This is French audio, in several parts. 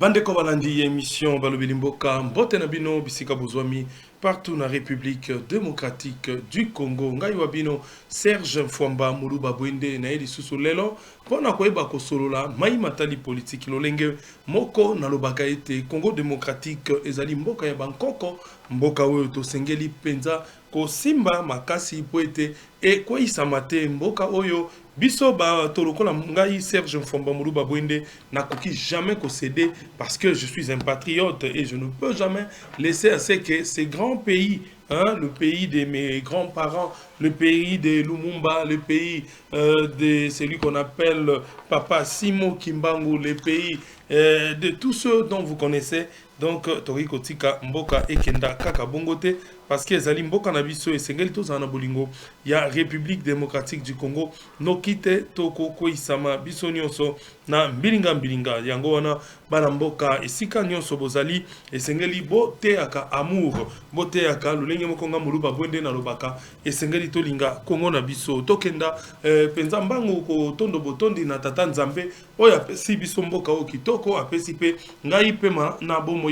Bande ko balandi émission balobeli mboka mbote na bino bisika bozwami partout na République démocratique du Congo. Ngai wabino Serge Mfwamba Muluba Bwende na yeli susu lelo pona koyeba kosolola mai matali politique lolenge moko na lobaka ete Congo démocratique ezali mboka ya bankoko mboka oyo tosengeli penza ko simba makasi po ete e koyisama te mboka oyo biso ba tolokola ngai Serge Mfwamba Muluba Bwende nakoki jamais céder parce que je suis un patriote et je ne peux jamais laisser à ce que ces grands pays, hein, le pays de mes grands-parents, le pays de Lumumba, le pays de celui qu'on appelle Papa Simo Kimbangu, le pays de tous ceux dont vous connaissez. Donc, Toriko Tika Mboka Ekenda Kaka Bongote, parce que Zali Mboka Nabiso et Sengel Tozana Bolingo, il y a République démocratique du Congo, Nokite Toko Koisama, Biso Nyonso, na Mbilinga, Yango wana Bana Mboka, et Sika Nyonso Bozali, et Sengeli Bote Aka Amour, Bote Aka, Lulenge Mokonga Muluba Bwende na Lobaka, et Sengeli Tolinga, Kongo Nabiso, Tokenda, Penzambango, Ko Tondo Botondi, na Tata Nzambe, Oya Pesi Biso Mboka Okitoko, Apesi Pe, Ngai Pema, Nabo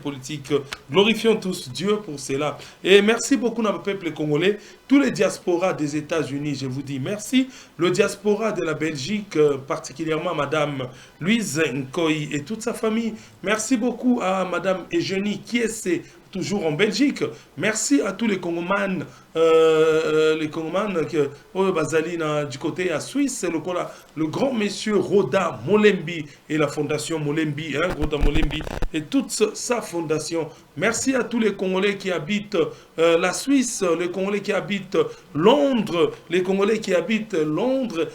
politique. Glorifions tous Dieu pour cela. Et merci beaucoup à notre peuple congolais, tous les diasporas des États-Unis, je vous dis merci. Le diaspora de la Belgique, particulièrement Madame Louise Nkoy et toute sa famille. Merci beaucoup à Madame Eugénie Kiese, toujours en Belgique. Merci à tous les Congomans, que Bazalina du côté à Suisse, le grand monsieur Roda Molembi et la fondation Molembi, hein, Roda Molembi et toute sa fondation. Merci à tous les Congolais qui habitent la Suisse, les Congolais qui habitent Londres, les Congolais qui habitent Londres.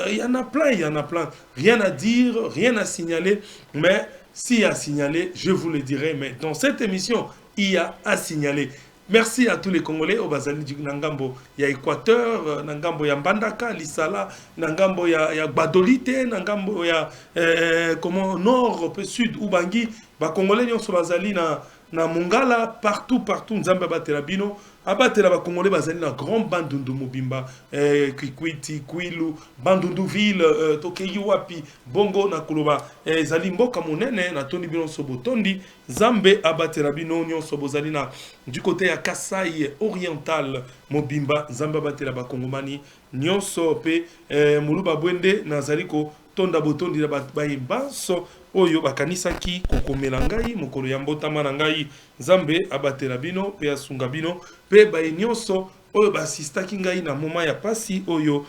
Il y en a plein, il y en a plein. Rien à dire, rien à signaler, mais s'il y a à signaler, je vous le dirai. Mais dans cette émission, il y a à signaler. Merci à tous les Congolais au Bazali du Nangambo. Il y a Équateur, Nangambo, il y a Mbandaka, Lissala, Nangambo, il y a Gbadolite, Nangambo, il y a comment, Nord, Sud, Ubangi, ba Congolais, ils sont Bazali na Mongala, partout, Nzamba Batela Bino. Abatela ba Congolais bazali na grand bandundu mobimba Kikwiti, Kwilu, bandundu ville, Tokeyi wapi, Bongo na Koloba, zali mboka monene na Toni Bino Sobotondi, Zambe abatela bino nyon sobozali na du côté ya Kasai oriental mobimba, Zamba batela ba Kongomani, nyonso pe Muluba Bwende na zaliko tonda botondi na baimbanso oyo bakanisaki kokomela ngai mokolo ya mbotama na ngai Zambe abatela bino pe asunga bino pe ba nyonso oyo basistaki ngai na moma ya pasi oyo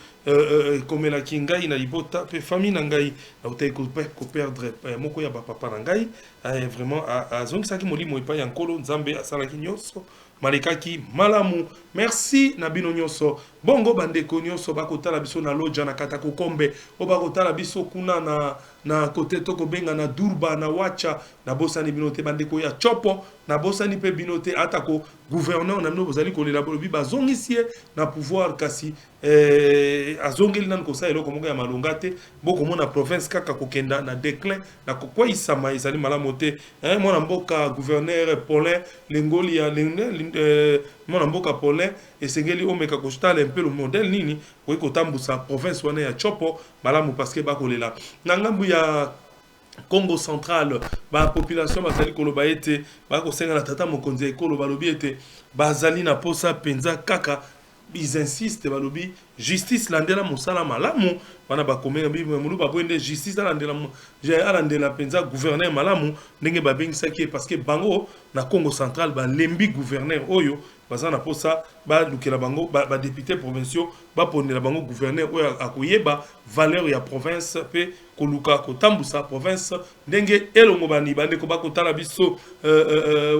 komela ki ngai na libota pe famille na ngai na utai ko perdre moko ya papa na ngai vraiment azongisaki molimo epai ya nkolo Nzambe asalaki nyonso malekaki malamu. Merci na bino nyonso bongo bandeko nyonso bakotala biso na loja na kata kokombe o bakotala biso kuna na kote toko benga na Durba na Wacha na bosani binote bandeko ya Chopo na bosani pe binote atako gouverneur na no bozali kolela bolobi bazongisie na pouvoir kasi azongeli nan kosa eloko moko ya malonga te boko mona province kaka kokenda na déclin na kokwa isama ezali malamu te mona mboka gouverneur Paulin Lengoli ya mona mboka Paulin esengeli omeka kostala un peu le modèle nini ko kotambusa province wana ya Chopo malamu parce que bakolela na ngambu ya Congo central ba population bazali koloba ete bakosenga na tata mokonzi ekolo balobi ete bazali na posa penza kaka ils insistent balobi justice landela musala malamu bana bakomenga bi Muluba Bwende justice alandela penza gouverneur malamu ndenge babengisaki parce que bango na Congo central ba lembi gouverneur oyo bazana posa ba lukela bango ba député provinciaux ba ponela bango gouverneur oyo akoyeba valeur ya province pe koluka kotambusa province ndenge elongo bani bandeko bakotala biso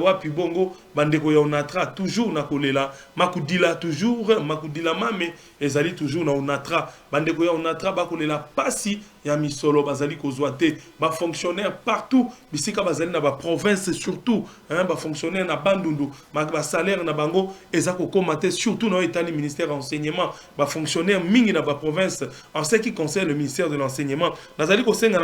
wapi bongo bandeko ya onatra toujours na kolela makudila toujours makudila mame ezali toujours na onatra bandeko ya onatra bakolela pasi ya misolo bazali kozwa te ba fonctionnaire partout bisika bazali na ba province surtout ba fonctionnaire na bandundu ba salaire na bango ezako komate surtout na etali ministère enseignement ba fonctionnaire mingi na ba province en ce qui concerne le ministère de l'enseignement nazali ko senga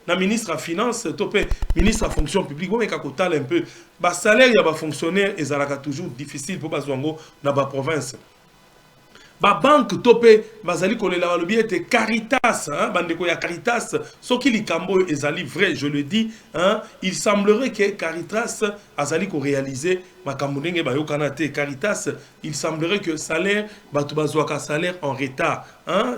na ministre à finance topé ministre à fonction publique bo meka kotala un peu ba salaire ya ba fonctionnaire ezalaka toujours difficile pour bazwango na ba province ba banque topé bazali kolela balobi ete Caritas bandeko ya Caritas soki likambo ezali vrai, je le dis, il semblerait que Caritas azali ko réaliser makambo ndenge bayokana te. Caritas, il semblerait que salaire bato bazwaka salaire en retard,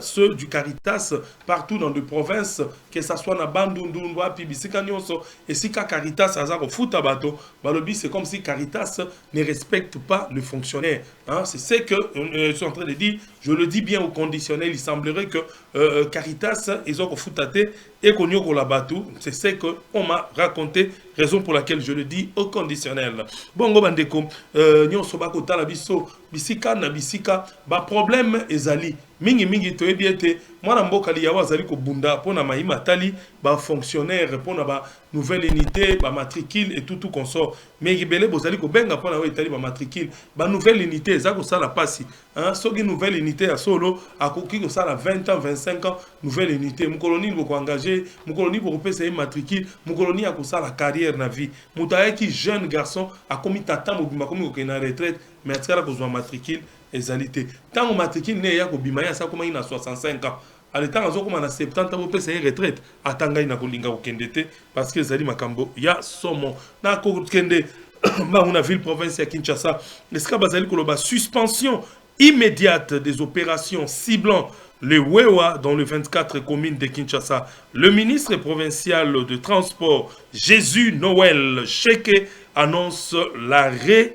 ceux du Caritas partout dans les provinces, que ça soit na Bandundu wapi bisika nyonso esika Caritas aza ko futa bato balobi, c'est comme si Caritas ne respecte pas le fonctionnaire, c'est ce que je suis en train de dire. Je le dis bien au conditionnel. Il semblerait que Caritas ils ont futate et qu'on y a la batou. C'est ce qu'on m'a raconté, raison pour laquelle je le dis au conditionnel. Bongo bandeko, nyon soba kota la biso bisika na bisika ba problème ezali mingi to ebiete mwana mboka li yawa zali ko bunda pona mahima tali ba fonctionnaire pona ba nouvelle unité ba matricule et tout consort, mais gibele bozali ko benga pona wa tali ba matricule ba nouvelle unité za ko sala pasi, soki nouvelle unité à solo akoki ko sala 20 ans 25 ans nouvelle unité mukoloni ko engager mukoloni ko pesa matricule mukoloni ko sala carrière na vie mutaye ki jeune garçon a komi tata mobima komi ko na retraite mais atikala kozwa matricule ezalité tango matricule ne ya ko bima ya sa koma ina 65 ans aletango azokoma na 70 ans bopesa ye retraite atanga ina kolinga kokende te parce que ezali makambo ya somo na kokende na ville province ya Kinshasa esika bazali koloba suspension immédiate des opérations ciblant le Wewa dans les 24 communes de Kinshasa. Le ministre provincial de transport Jésus Noël Cheke annonce l'arrêt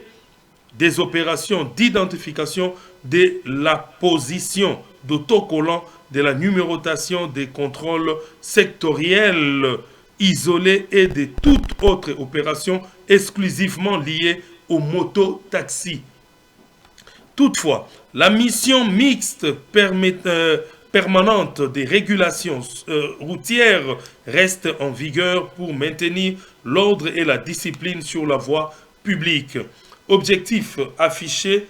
des opérations d'identification de la position d'autocollants, de la numérotation des contrôles sectoriels isolés et de toute autre opération exclusivement liée aux mototaxis. Toutefois, la mission mixte permanente des régulations routières reste en vigueur pour maintenir l'ordre et la discipline sur la voie publique. Objectif affiché,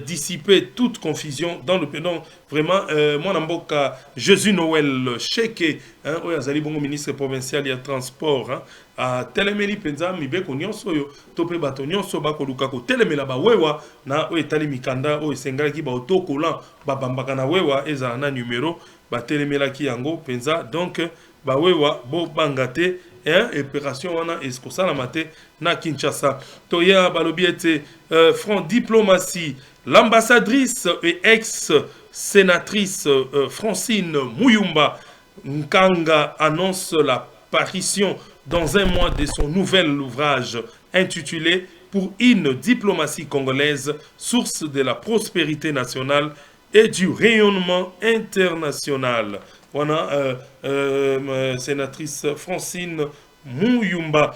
dissiper toute confusion dans le pédon. Vraiment, moi, Namboka, Jésus Noël Cheke, Azali Bongo, ministre provincial et transport, à Telemeli Penza, Mibeko Nyonso, Tope Bato Nyonso, Bako Lukako, Telemela Bawewa, na Oetali Mikanda, Oesengaki, Baoto Kolan, Babambakana Wewa, Ezana numéro, Batelemela Kiango, Penza, donc, Bawewa, Bo Bangate, opération wana esikosa na mate na Kinshasa. Toya balobiete front diplomatie, l'ambassadrice et ex-sénatrice Francine Muyumba Nkanga annonce l'apparition dans un mois de son nouvel ouvrage intitulé Pour une diplomatie congolaise, source de la prospérité nationale et du rayonnement international. Voilà, sénatrice Francine Muyumba.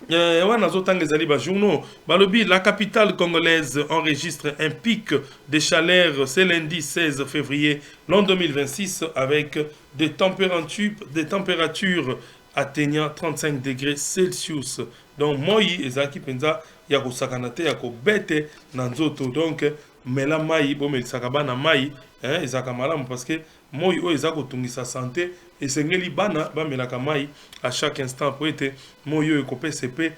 La capitale congolaise enregistre un pic de chaleur ce lundi 16 février l'an 2026 avec des températures atteignant 35 degrés Celsius. Donc, moi, ezaki penza ya kosakanate ya kobete nanzoto. Donc, mela mai bo melisaka na mai ezaka malamu parce que moi o ezako tungisa santé et sengeli bana ba melaka mai à chaque instant pour être moi yo ekopese pe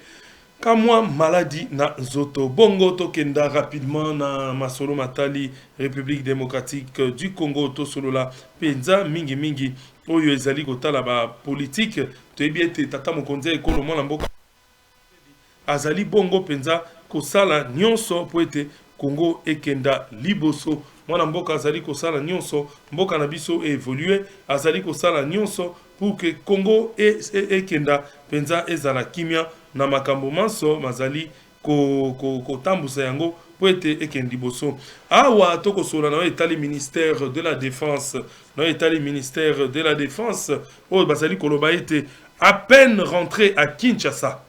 kamwa maladie na nzoto. Bongo tokenda rapidement na masolo matali République démocratique du Congo to solola penza mingi oyo ezali kotala ba politique to ebiete tata mokonzi ekolo mwana mboka azali bongo penza kosala nyonso po ete Congo ekenda liboso. Mwana mboka azali kosala nyonso mboka na biso évoluer azali kosala nyonso pour que Congo ekenda penza ezala kimia na makambo manso mazali kotambusa yango po ete ekenda liboso. Awa tokosola na etali ministère de la défense o bazali koloba ete à peine rentré à Kinshasa.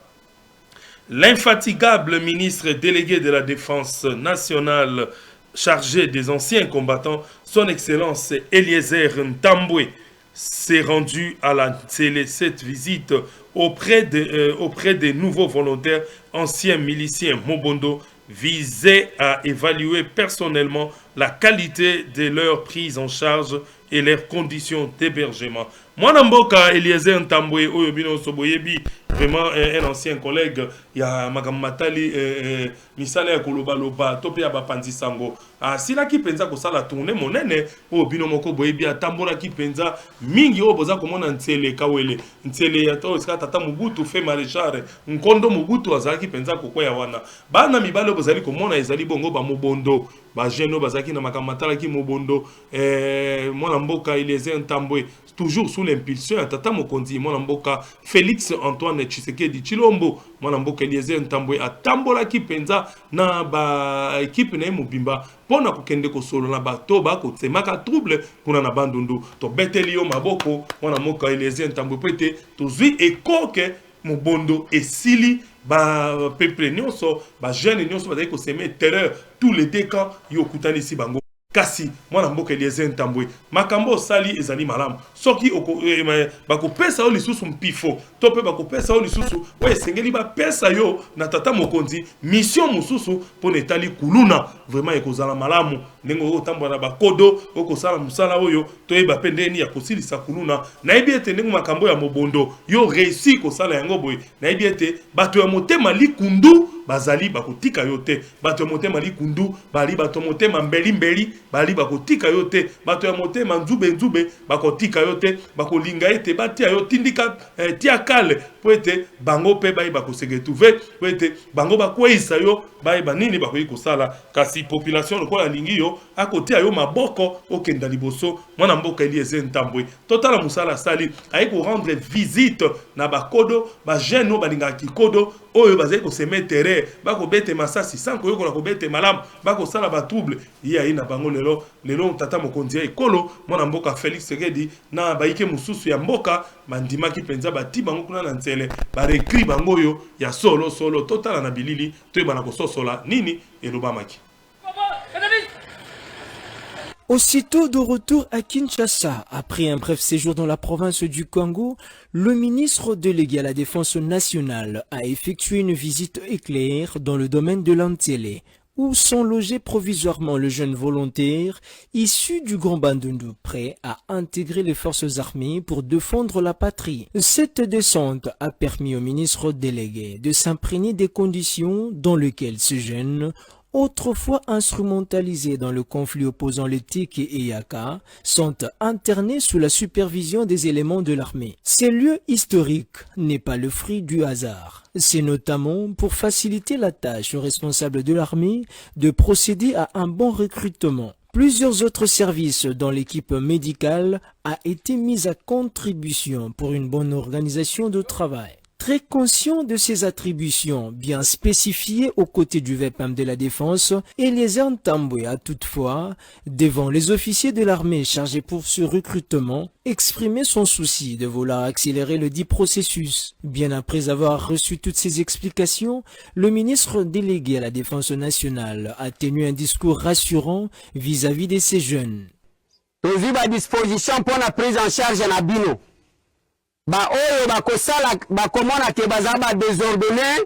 L'infatigable ministre délégué de la Défense nationale chargé des anciens combattants, son Excellence Eliezer Ntambwe, s'est rendu à cette visite auprès des nouveaux volontaires anciens miliciens Mobondo, visait à évaluer personnellement la qualité de leur prise en charge et leurs conditions d'hébergement. Mwana mboka Eliezer Ntambwe oyo bino soboyebi vraiment un ancien collègue ya Magamatali misala ya koloba loba to pe ya bapanzi sango sila ki penza ko sala tourner monene o bino moko boyebi atambola ki penza mingi o boza komona Ntsele Kawele Ntsele ya to ska tata Mobutu fe maréchal Nkondo Mobutu azaki penza kokoya wana bana mibale bozali komona ezali bongo ba mobondo ba jeune bazaki na Magamatala ki mobondo mwana mboka Eliezer Ntambwe toujours sous l'impulsion ya tata mokonzi mwana mboka Félix Antoine Tshisekedi Tshilombo mwana mboka Eliezer Ntambwe atambola ki penza na ba équipe na mobimba pona kokende ko solo na bato ba ko tsemaka trouble kuna na bandundu to beteli yo maboko mwana mboka Eliezer Ntambwe pete to zui ekoke mobondo esili ba peuple nyonso ba jeune nyonso bazali ko semer terreur tous les deux camps yo kutani si bango kasi mwana mboka Eliezer Ntambwe makambo sali ezali malamu soki bakopesa yo lisusu mpifo to pe bakopesa yo lisusu oyo esengeli bapesa yo na tata mokonzi mission mosusu mpona etali kuluna vraiment ekozala malamu ndenge okotambola na bakodo okosala mosala oyo toyeba mpe ndeni ya kosilisa kuluna nayebi ete ndenge makambo ya mobondo yo réussi kosala yango boye nayebi ete bato ya motema likundu bazali bakotika yo te bato ya motema likundu bali bato motema mbeli bali bakotika yo te bato ya motema nzube bakotika yo te bakolinga ete batia yo tindika tia kale po ete bango pe bayi bakosegetuve po ete bango bakweisa yo bayi banini bakoyi kosala kasi population lokola lingi yo akotia yo maboko okenda liboso mwana mboka Eliezer Ntambwe totala musala sali ayi ko rendre visite na bakodo ba jeune balinga kikodo oyo bazali ko semetere bako bete masasi sanko yo ko bete malamu bako sala ba trouble iya ina bango lelo tata mokonzi ekolo mwana mboka Félix Tshisekedi na baike mususu ya mboka bandima ki penza bati bango kuna na Ntsele ba recri bango yo ya solo totala na bilili to bana ko sosola nini elobamaki. Aussitôt de retour à Kinshasa, après un bref séjour dans la province du Congo, le ministre délégué à la Défense nationale a effectué une visite éclair dans le domaine de l'Antsele, où sont logés provisoirement le jeune volontaire issu du Grand Bandundu, prêt à intégrer les forces armées pour défendre la patrie. Cette descente a permis au ministre délégué de s'imprégner des conditions dans lesquelles ce jeune, autrefois instrumentalisés dans le conflit opposant les Tiki et Yaka, sont internés sous la supervision des éléments de l'armée. Ces lieux historiques n'est pas le fruit du hasard. C'est notamment pour faciliter la tâche aux responsables de l'armée de procéder à un bon recrutement. Plusieurs autres services dans l'équipe médicale a été mis à contribution pour une bonne organisation de travail. Très conscient de ses attributions bien spécifiées aux côtés du VPM de la Défense, Eliezer Ntambwe a toutefois, devant les officiers de l'armée chargés pour ce recrutement, exprimé son souci de vouloir accélérer le dit processus. Bien après avoir reçu toutes ces explications, le ministre délégué à la Défense nationale a tenu un discours rassurant vis-à-vis de ces jeunes. Disposition pour la prise en charge en abino. Ba oyo bakosala bakomona ke bazaba désordonné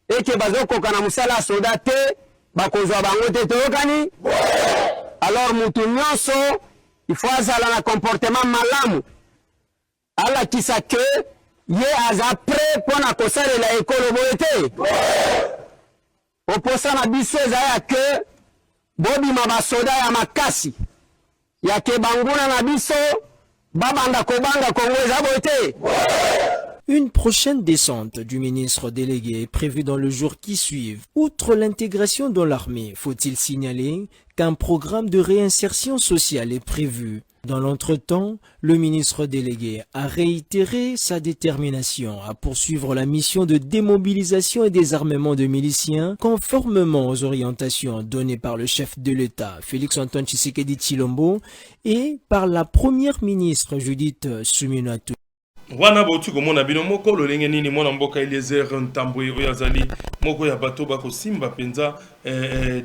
et que bazokoka na musala soda te bakozwa bango te tokani alors mutu nyonso il faut azala na comportement malamu ala kisake ye aza prêt pona kosalela ekolo boye te oposa na biso ezala ke bobima basoda ya makasi ya ke banguna na biso. Une prochaine descente du ministre délégué est prévue dans le jour qui suit. Outre l'intégration dans l'armée, faut-il signaler qu'un programme de réinsertion sociale est prévu. Dans l'entretemps, le ministre délégué a réitéré sa détermination à poursuivre la mission de démobilisation et désarmement de miliciens conformément aux orientations données par le chef de l'État, Félix Antoine Tshisekedi Tshilombo, et par la première ministre Judith Suminwato. Wana botu komona bino moko lolenge nini mwana mboka Eliezer Ntambwe oyo azali moko ya bato bako simba penza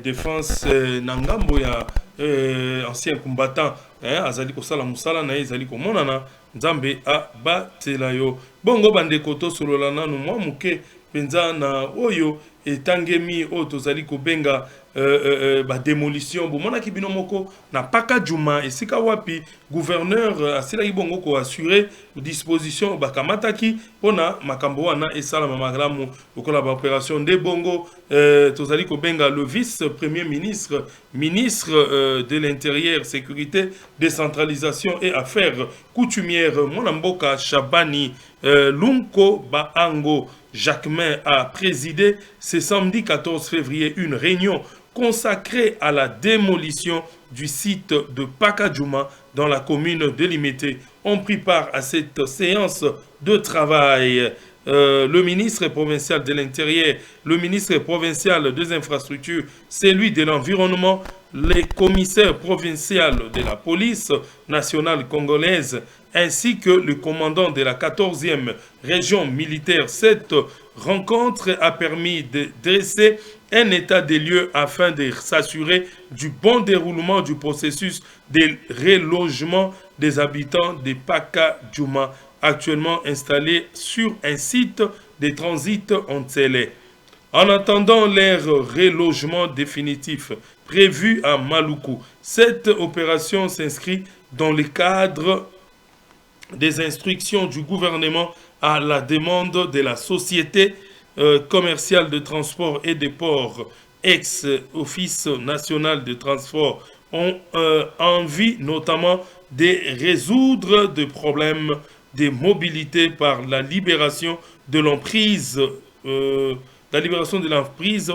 défense na ngambo ya ancien combattant azali kosala musala na ezali komonana nzambe a batela yo bongo bandeko to solola nanu mwa muke penza na oyo etangemi oyo tozali kobenga démolition bomonaki bino moko na Paka Djouma esika wapi gouverneur asilaki bongo ko assurer disposition bakamataki pona makambo wana esalama malamu lokola ba opération de bongo tozali kobenga le vice-premier ministre de l'intérieur, sécurité, décentralisation et affaires coutumières mwana mboka Shabani Lunko Baango Jacquemin a présidé ce samedi 14 février une réunion consacrée à la démolition du site de Paka Djouma dans la commune de Limité. On prit part à cette séance de travail. Le ministre provincial de l'Intérieur, le ministre provincial des Infrastructures, celui de l'Environnement, les commissaires provinciaux de la police nationale congolaise, ainsi que le commandant de la 14e région militaire. Cette rencontre a permis de dresser un état des lieux afin de s'assurer du bon déroulement du processus de relogement des habitants de Paka Djouma, actuellement installés sur un site de transit en Tsélé. En attendant leur relogement définitif prévu à Maluku, cette opération s'inscrit dans le cadre des instructions du gouvernement à la demande de la Société commerciale de transport et de ports, ex-Office national de transport, ont envie notamment de résoudre des problèmes de mobilité par la libération de l'emprise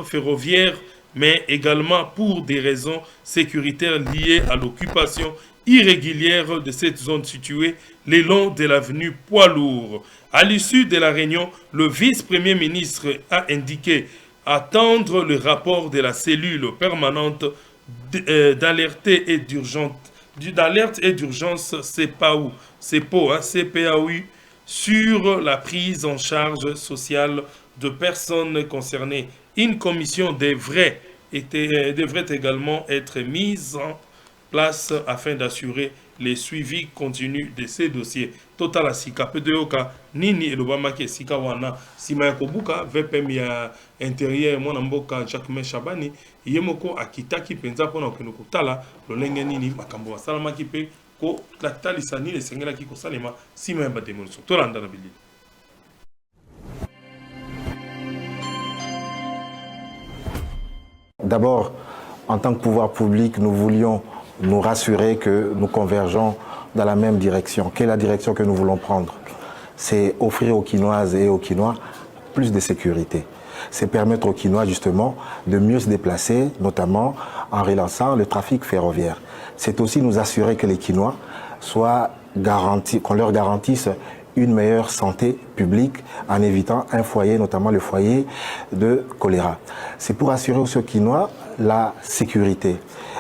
ferroviaire, mais également pour des raisons sécuritaires liées à l'occupation irrégulière de cette zone située le long de l'avenue Poids-Lourd. À l'issue de la réunion, le vice-premier ministre a indiqué attendre le rapport de la cellule permanente d'alerte et d'urgence CPAU, sur la prise en charge sociale de personnes concernées. Une commission devrait également être mise en place afin d'assurer les suivis continus de ces dossiers. Total asika pedeoka nini elobama ke sika wana sima ya kobuka VPM ya intérieur mwana mboka Jacquemin Shabani yemoko akitaki penza pona okenuko tala lolenge nini makambo wasalamaki pe ko tatalisa nini esengelaki kosalema sima ya bademolition tolanda na bilili. D'abord, en tant que pouvoir public, nous voulions nous rassurer que nous convergeons dans la même direction. Quelle est la direction que nous voulons prendre? C'est offrir aux Quinoises et aux Quinois plus de sécurité. C'est permettre aux Quinois justement de mieux se déplacer, notamment en relançant le trafic ferroviaire. C'est aussi nous assurer que les Quinois soient garantis, qu'on leur garantisse une meilleure santé publique en évitant un foyer, notamment le foyer de choléra. C'est pour assurer aux Quinois la sécurité.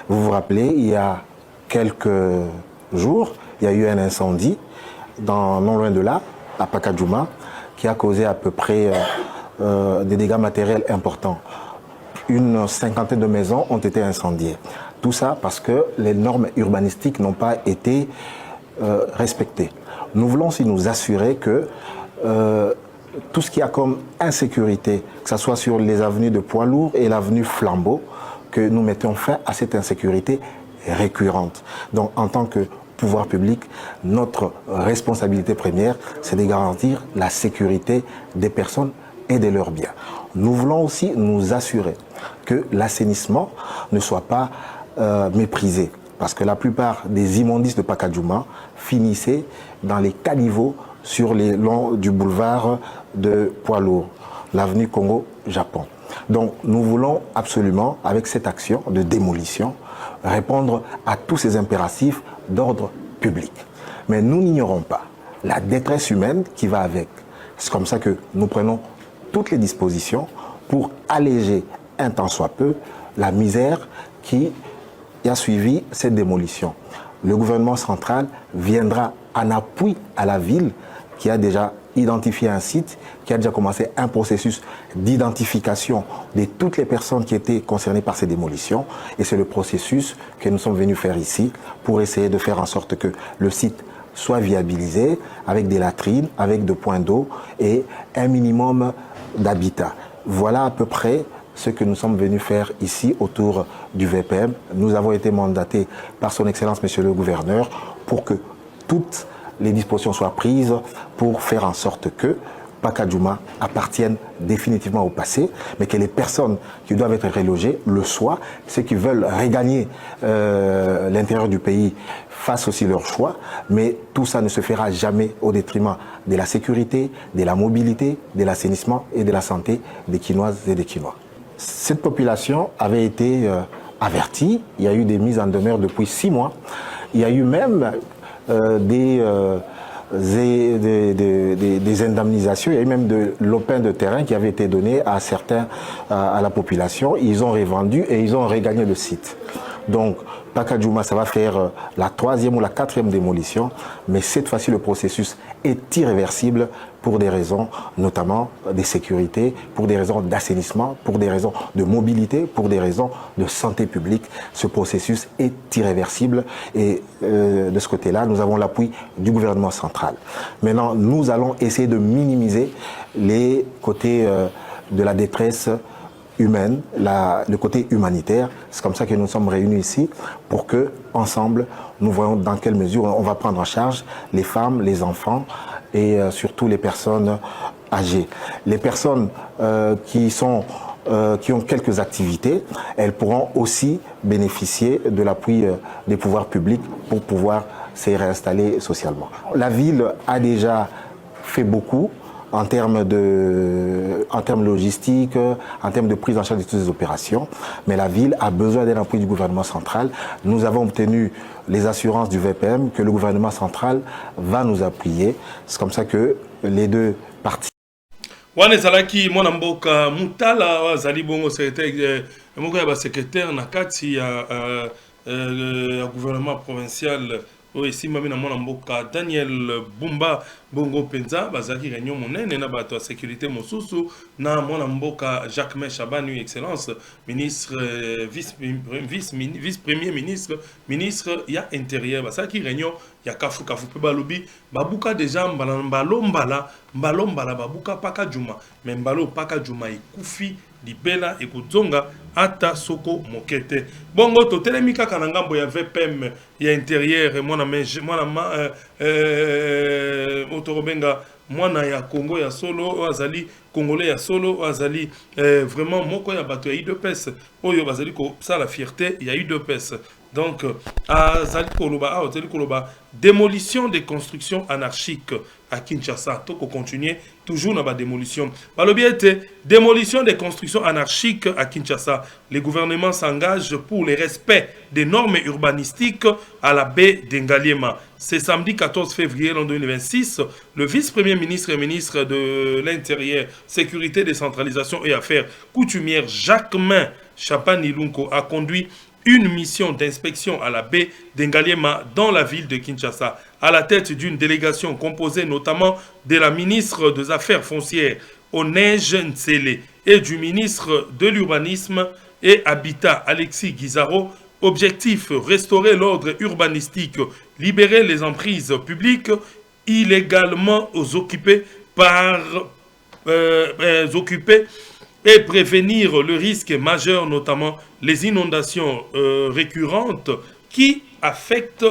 Vous vous rappelez, il y a quelques jours, il y a eu un incendie non loin de là, à Paka Djouma, qui a causé à peu près des dégâts matériels importants. Une cinquantaine de maisons ont été incendiées. Tout ça parce que les normes urbanistiques n'ont pas été respectées. Nous voulons aussi nous assurer que tout ce qu'il y a comme insécurité, que ce soit sur les avenues de Poids-Lourd et l'avenue Flambeau, que nous mettons fin à cette insécurité récurrente. Donc en tant que pouvoir public, notre responsabilité première, c'est de garantir la sécurité des personnes et de leurs biens. Nous voulons aussi nous assurer que l'assainissement ne soit pas méprisé. Parce que la plupart des immondices de Paka Djouma finissaient dans les caniveaux sur les longs du boulevard de Poids-Lourd, l'avenue Congo-Japon. Donc nous voulons absolument, avec cette action de démolition, répondre à tous ces impératifs d'ordre public. Mais nous n'ignorons pas la détresse humaine qui va avec. C'est comme ça que nous prenons toutes les dispositions pour alléger un tant soit peu la misère qui a suivi cette démolition. Le gouvernement central viendra en appui à la ville qui a déjà identifié un site, qui a déjà commencé un processus d'identification de toutes les personnes qui étaient concernées par ces démolitions. Et c'est le processus que nous sommes venus faire ici pour essayer de faire en sorte que le site soit viabilisée avec des latrines, avec des points d'eau et un minimum d'habitat. Voilà à peu près ce que nous sommes venus faire ici autour du VPM. Nous avons été mandatés par son Excellence, Monsieur le Gouverneur, pour que toutes les dispositions soient prises pour faire en sorte que Pacadjouma appartiennent définitivement au passé, mais que les personnes qui doivent être relogées le soient, ceux qui veulent regagner l'intérieur du pays fassent aussi leur choix, mais tout ça ne se fera jamais au détriment de la sécurité, de la mobilité, de l'assainissement et de la santé des Quinoises et des Quinois. Cette population avait été avertie, il y a eu des mises en demeure depuis 6 mois, il y a eu même des indemnisations, il y a eu même de l'opin de terrain qui avait été donné à certains, à la population. Ils ont revendu et ils ont regagné le site. Donc, Pacadjouma, ça va faire la 3e ou la 4e démolition, mais cette fois-ci, le processus est irréversible pour des raisons, notamment de sécurité, pour des raisons d'assainissement, pour des raisons de mobilité, pour des raisons de santé publique. Ce processus est irréversible et de ce côté-là, nous avons l'appui du gouvernement central. Maintenant, nous allons essayer de les côtés de la détresse humaine, le côté humanitaire. C'est comme ça que nous sommes réunis ici pour que, ensemble, nous voyons dans quelle mesure on va prendre en charge les femmes, les enfants et surtout les personnes âgées. Les personnes qui ont quelques activités, elles pourront aussi bénéficier de l'appui des pouvoirs publics pour pouvoir se réinstaller socialement. La ville a déjà fait beaucoup en termes logistiques, en termes de prise en charge de toutes les opérations, mais la ville a besoin d'un appui du gouvernement central. Nous avons obtenu les assurances du VPM que le gouvernement central va nous appuyer. C'est comme ça que les deux parties. Wane zalaki mwana mboka mutala wazali bongo secrétaire secrétaire na kati ya gouvernement provincial ici mamina mwana mboka Daniel Bumba bongo penza bazaki réunion monene na bato sécurité mosusu na mwana mboka Jacques Chabani excellence ministre vice premier ministre ministre ya intérieur bazaki réunion ya kafu pe balobi babuka déjà mbalombala babuka Pacadjouma mais mbalo Pacadjouma ikufi libela ekuzonga ata soko mokete bongo totelemi kaka na ngambo ya VPM ya intérieur mwana otorobenga mwana ya Congo ya solo azali congolais ya solo azali vraiment moko ya bato ya UDPS oyo bazali ko ça la fierté ya UDPS. Donc, démolition des constructions anarchiques à Kinshasa. Toko continuer toujours dans la démolition. Démolition des constructions anarchiques à Kinshasa. Le gouvernement s'engage pour le respect des normes urbanistiques à la baie d'Engaliema. C'est samedi 14 février 2026. Le vice-premier ministre et ministre de l'Intérieur, Sécurité, Décentralisation et Affaires coutumières Jacques-Main Chapanilunko a conduit une mission d'inspection à la baie d'Engaliema dans la ville de Kinshasa, à la tête d'une délégation composée notamment de la ministre des Affaires foncières, Onej Ntsele, et du ministre de l'Urbanisme et Habitat, Alexis Guizaro. Objectif, restaurer l'ordre urbanistique, libérer les emprises publiques illégalement occupées et prévenir le risque majeur, notamment les inondations récurrentes qui affectent.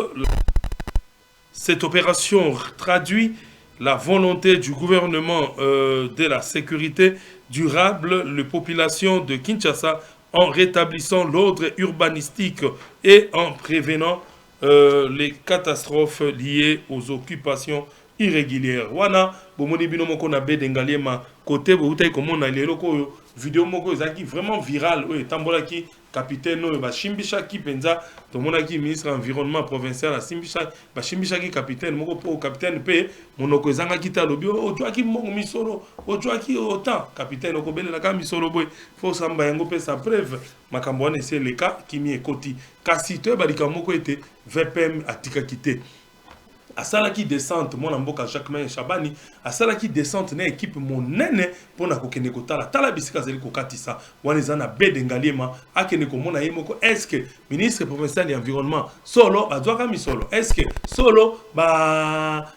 Cette opération traduit la volonté du gouvernement de la sécurité durable, les populations de Kinshasa, en rétablissant l'ordre urbanistique et en prévenant les catastrophes liées aux occupations irrégulières. Wana, bomoni bino moko na be d'Engaliema côté boutai komona lelo ko vidéo moko ezaki vraiment viral oyo tambolaki capitaine oyo bashimbisha ki penza tomonaki ministre environnement provincial asimbisha bashimbisha ki capitaine moko po capitaine pe monoko ezanga kita lobi ojwaki mongo misolo ojwaki autant capitaine okobelela ka misolo boy faut samba yango pe sa preuve makambo wana c'est le cas kimi ekoti kasi to balika moko ete VPM atika kité. asalaki descente mwana mboka Jacquemain Chabani asalaki descente na équipe monene pona kokende kotala tala bisika zeli kokatisa wana eza na Bedengaliema akende komona ye moko est-ce que ministre provincial de l'environnement solo azwaka misolo est-ce que solo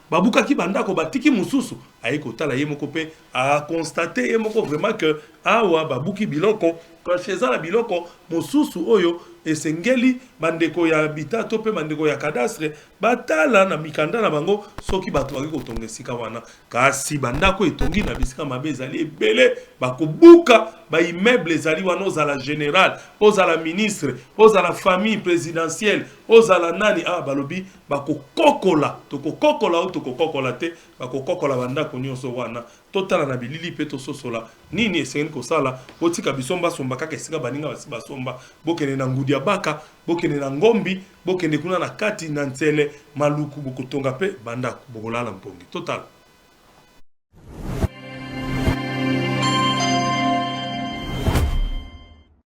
babukaki bandako batiki mususu aye kotala ye moko pe a constater ye moko vraiment que awa babuki biloko quand eza la biloko mususu oyo esengeli bandeko ya habitat to pe bandeko ya cadastre batala na mikanda na bango soki bato baki kotonga esika wana kasi bandako etongi na bisika mabe ezali ebele bakobuka ba immeuble ezali wana ozala général ozala ministre ozala famille présidentielle ozala nani balobi bakokokola tokokokola o tokokokola te bakokokola bandako nyonso wana totala na bilili pe tososola nini esengeli kosala botika bisomba somba kaka esika baninga basi basomba bokene na ngudi ya baka bokene na ngombi bokene kuna na kati na ntsele maluku bokotonga pe bandako bokolala mpongi total.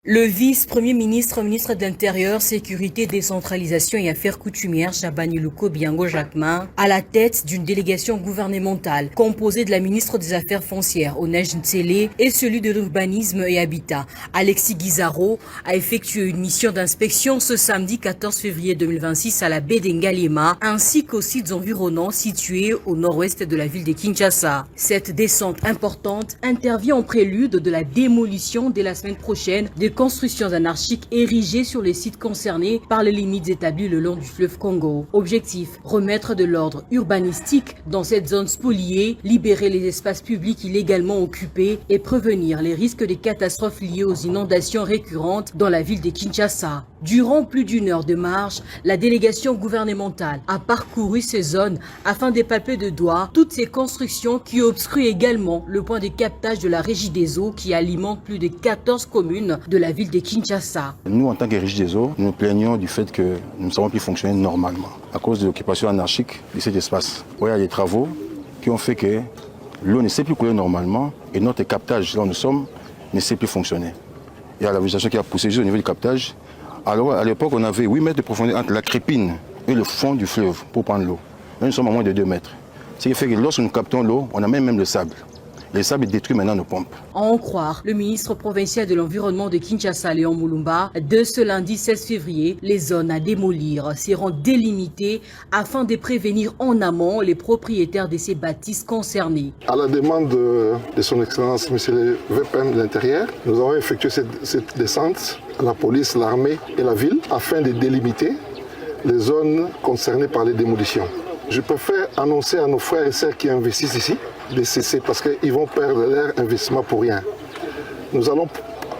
Le vice-premier ministre, ministre de l'Intérieur, Sécurité, Décentralisation et Affaires coutumières, Chabani Luko Biango Jacquemain, à la tête d'une délégation gouvernementale composée de la ministre des Affaires foncières, Onaj Ntsele, et celui de l'Urbanisme et Habitat, Alexis Guizaro, a effectué une mission d'inspection ce samedi 14 février 2026 à la baie d'Engaliema, ainsi qu'aux sites environnants situés au nord-ouest de la ville de Kinshasa. Cette descente importante intervient en prélude de la démolition dès la semaine prochaine de constructions anarchiques érigées sur les sites concernés par les limites établies le long du fleuve Congo. Objectif, remettre de l'ordre urbanistique dans cette zone spoliée, libérer les espaces publics illégalement occupés et prévenir les risques de catastrophes liées aux inondations récurrentes dans la ville de Kinshasa. Durant plus d'une heure de marche, la délégation gouvernementale a parcouru ces zones afin de palper de doigts toutes ces constructions qui obstruent également le point de captage de la Régie des eaux qui alimente plus de 14 communes de la ville de Kinshasa. Nous, en tant que Régie des eaux, nous plaignons du fait que nous ne savons plus fonctionner normalement à cause de l'occupation anarchique de cet espace. Il y a des travaux qui ont fait que l'eau ne sait plus couler normalement et notre captage, là où nous sommes, ne sait plus fonctionner. Il y a la végétation qui a poussé juste au niveau du captage. Alors, à l'époque, on avait 8 mètres de profondeur entre la crépine et le fond du fleuve pour prendre l'eau. Là, nous sommes à moins de 2 mètres. Ce qui fait que lorsque nous captons l'eau, on a même le sable. Le sable détruit maintenant nos pompes. À en croire le ministre provincial de l'Environnement de Kinshasa, Léon Moulumba, de ce lundi 16 février, les zones à démolir seront délimitées afin de prévenir en amont les propriétaires de ces bâtisses concernées. À la demande de son Excellence, M. le VPN de l'Intérieur, nous avons effectué cette descente à la police, l'armée et la ville afin de délimiter les zones concernées par les démolitions. Je préfère annoncer à nos frères et sœurs qui investissent ici de cesser parce qu'ils vont perdre leur investissement pour rien. Nous allons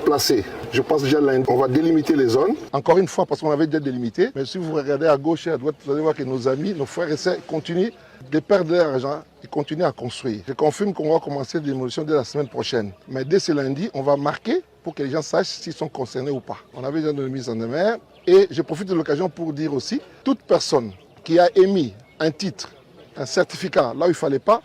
placer, je pense déjà lundi, on va délimiter les zones. Encore une fois, parce qu'on avait déjà délimité, mais si vous regardez à gauche et à droite, vous allez voir que nos amis, nos frères et sœurs continuent de perdre leur argent et continuent à construire. Je confirme qu'on va commencer la démolition dès la semaine prochaine. Mais dès ce lundi, on va marquer pour que les gens sachent s'ils sont concernés ou pas. On avait déjà une mise en demeure. Et je profite de l'occasion pour dire aussi, toute personne qui a émis un titre, un certificat là où il ne fallait pas,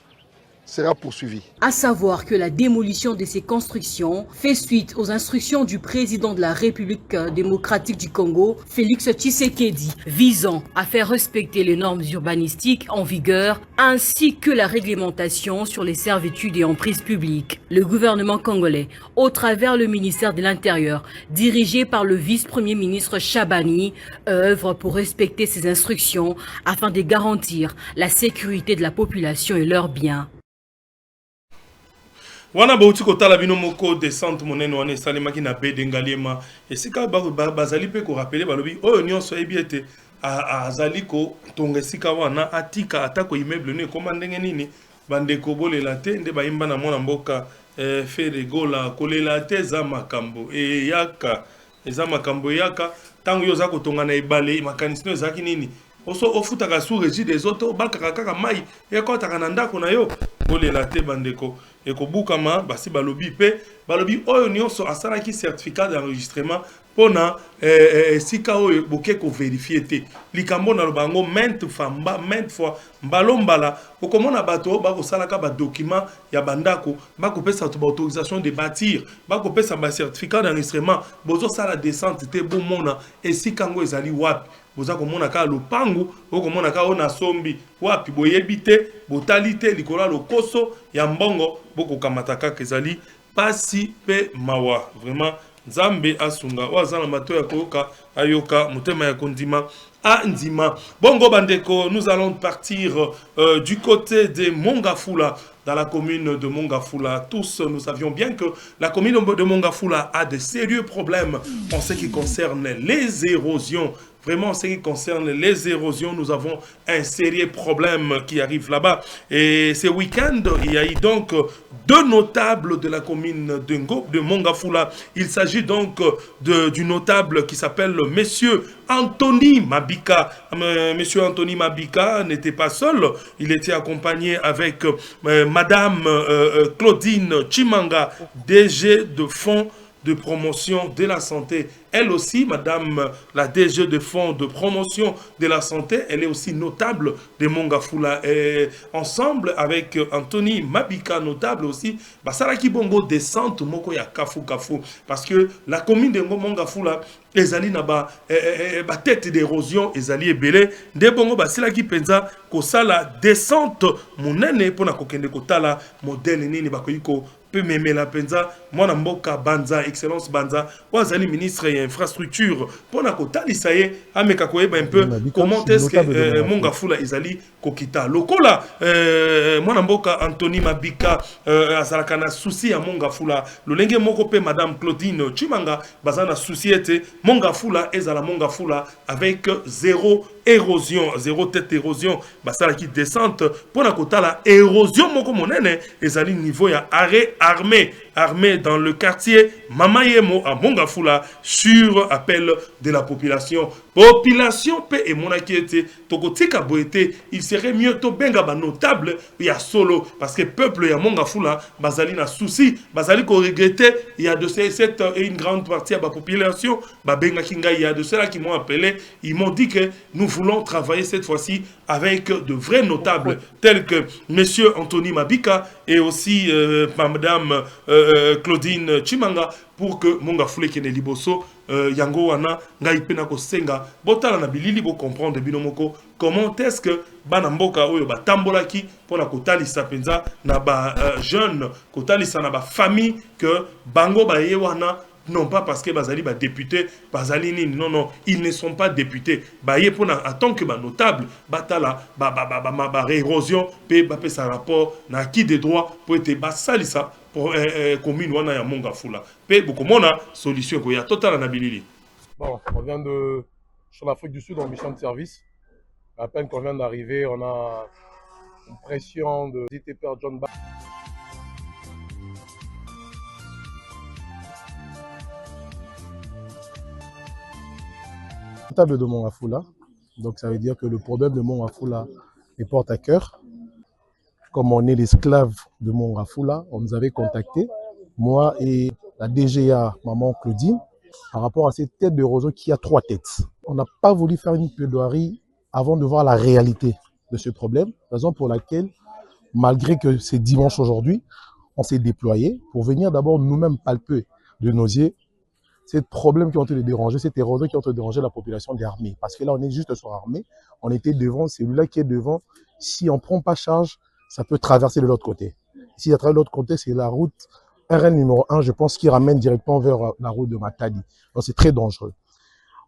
sera poursuivi. À savoir que la démolition de ces constructions fait suite aux instructions du président de la République démocratique du Congo, Félix Tshisekedi, visant à faire respecter les normes urbanistiques en vigueur ainsi que la réglementation sur les servitudes et emprises publiques. Le gouvernement congolais, au travers le ministère de l'Intérieur, dirigé par le vice-premier ministre Chabani, œuvre pour respecter ces instructions afin de garantir la sécurité de la population et leurs biens. Wana bauti kotala bino moko descente monene wana esalemaki na Bedengaliema esika bazali pe ko rappeler balobi oyo nyonso ebiete azali ko tonga esika wana atika atako immeuble ne koma ndenge nini bandeko bolela te nde bayimba na mwana mboka feregola kolela te za makambo eyaka eza makambo eyaka tango yo za kotonga na ebale makanisino ezaki nini oso ofutaka sous régie des autres bakaka kaka mai ekotaka na ndako na yo bolela te bandeko ekobukama basi balobi pe balobi oyo nyonso asalaki certificat d'enregistrement pona sika oyo boke ko vérifier te likambo na lobango maintes fois mbalombala okomona bato bakosalaka ba document ya bandako bakopesa to ba autorisation de bâtir bakopesa ba certificat d'enregistrement bozo sala descente te bomona esika ngo ezali wapi boza komona ka lopangu okomona ka ona sombi wapi boyebite botalite likola lokoso ya mbongo bokokamata kaka ezali pasi pe mawa. Vraiment Nzambe asunga wazana mato ya koyoka ayoka mutema ya kondima andima. Bongo bandeko, nous allons partir du côté de Mongafula, dans la commune de Mongafula. Tous nous savions bien que la commune de Mongafula a de sérieux problèmes en ce qui concerne les érosions. Vraiment, en ce qui concerne les érosions, nous avons un sérieux problème qui arrive là-bas. Et ce week-end, il y a eu donc deux notables de la commune de Mongafula. Il s'agit donc du notable qui s'appelle Monsieur Anthony Mabika. Monsieur Anthony Mabika n'était pas seul. Il était accompagné avec Madame Claudine Chimanga, DG de fonds de promotion de la santé. Elle aussi, Madame la DG de fonds de promotion de la santé, elle est aussi notable de Mongafula. Et ensemble avec Anthony Mabika, notable aussi, Basaraki Bongo descente moko ya kafu kafu. Parce que la commune de Mongafula, ezali na ba tête d'érosion, ezali ebele. De Bongo basilaki penza kosala descente monene pona kokende kotala modèle nini bakoyiko peut m'aimer la penza, moi mboka banza, excellence banza, wazali ministre et infrastructure, pour na kota lisaye, ameka koyeba un peu comment est-ce que Mongafula izali kokita. Lokola, moi mboka Anthony Mabika, azalaka na souci à Mongafula, lolenge moko pe Madame Claudine Chimanga, bazana souci ete, Mongafula ezala Mongafula avec zéro érosion, zéro tête érosion, basala qui descente, pour na kota la érosion moko monene, ezali niveau ya arrêt armé dans le quartier Mamayemo à Mongafula sur appel de la population. Population pe et monakiete tokotika boete, il serait mieux to benga ba notable ya solo parce que peuple ya Mongafula bazali na souci, bazali ko regretter, il y a de cette une grande partie de la population ba benga kinga, il y a de ceux-là qui m'ont appelé, ils m'ont dit que nous voulons travailler cette fois-ci avec de vrais notables tels que monsieur Anthony Mabika et aussi madame Claudine Chimanga pour que Mongafula kene liboso yango wana ngai pena ko senga botala na bilili bo comprendre binomoko comment est-ce que bana mboka oyo batambolaki pona kotalisa penza na ba jeune kotalisa na ba famille que bango ba ye wana. Non pas parce que Bazali ba député, Bazali ni non, ils ne sont pas députés. Baye pour en tant que notable, batala érosion, pe sa rapport na qui des droits pour être basalisa pour commune wana ya Mongafula. Pe beaucoup mona solution ko ya total na bilili. Bon, on vient de sur l'Afrique du Sud en mission de service. À peine qu'on vient d'arriver, on a une pression de DTP John Ba. Notable de Mongafula, donc ça veut dire que le problème de Mongafula est porte à cœur. Comme on est l'esclave de Mongafula, on nous avait contacté, moi et la DGA, maman Claudine, par rapport à cette tête d'érosion qui a 3 têtes. On n'a pas voulu faire une plaidoirie avant de voir la réalité de ce problème, raison pour laquelle, malgré que c'est dimanche aujourd'hui, on s'est déployé pour venir d'abord nous-mêmes palper de nos yeux ces problèmes qui ont été dérangés, cette érosion qui ont été dérangé la population des armées. Parce que là, on est juste sur armée, on était devant, celui-là qui est devant, si on ne prend pas charge, ça peut traverser de l'autre côté. Si ça traverse de l'autre côté, c'est la route RN numéro 1, je pense, qui ramène directement vers la route de Matadi. Donc c'est très dangereux.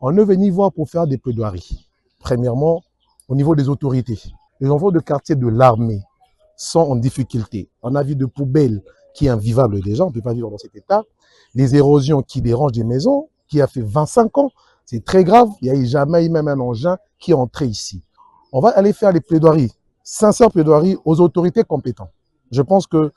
On est venu voir pour faire des plaidoiries. Premièrement, au niveau des autorités. Les enfants de quartier de l'armée sont en difficulté. On a vu de poubelles qui est invivable déjà, on ne peut pas vivre dans cet état. Les érosions qui dérangent des maisons, qui a fait 25 ans, c'est très grave. Il n'y a jamais eu même un engin qui est entré ici. On va aller faire les plaidoiries, sincères plaidoiries aux autorités compétentes. Je pense que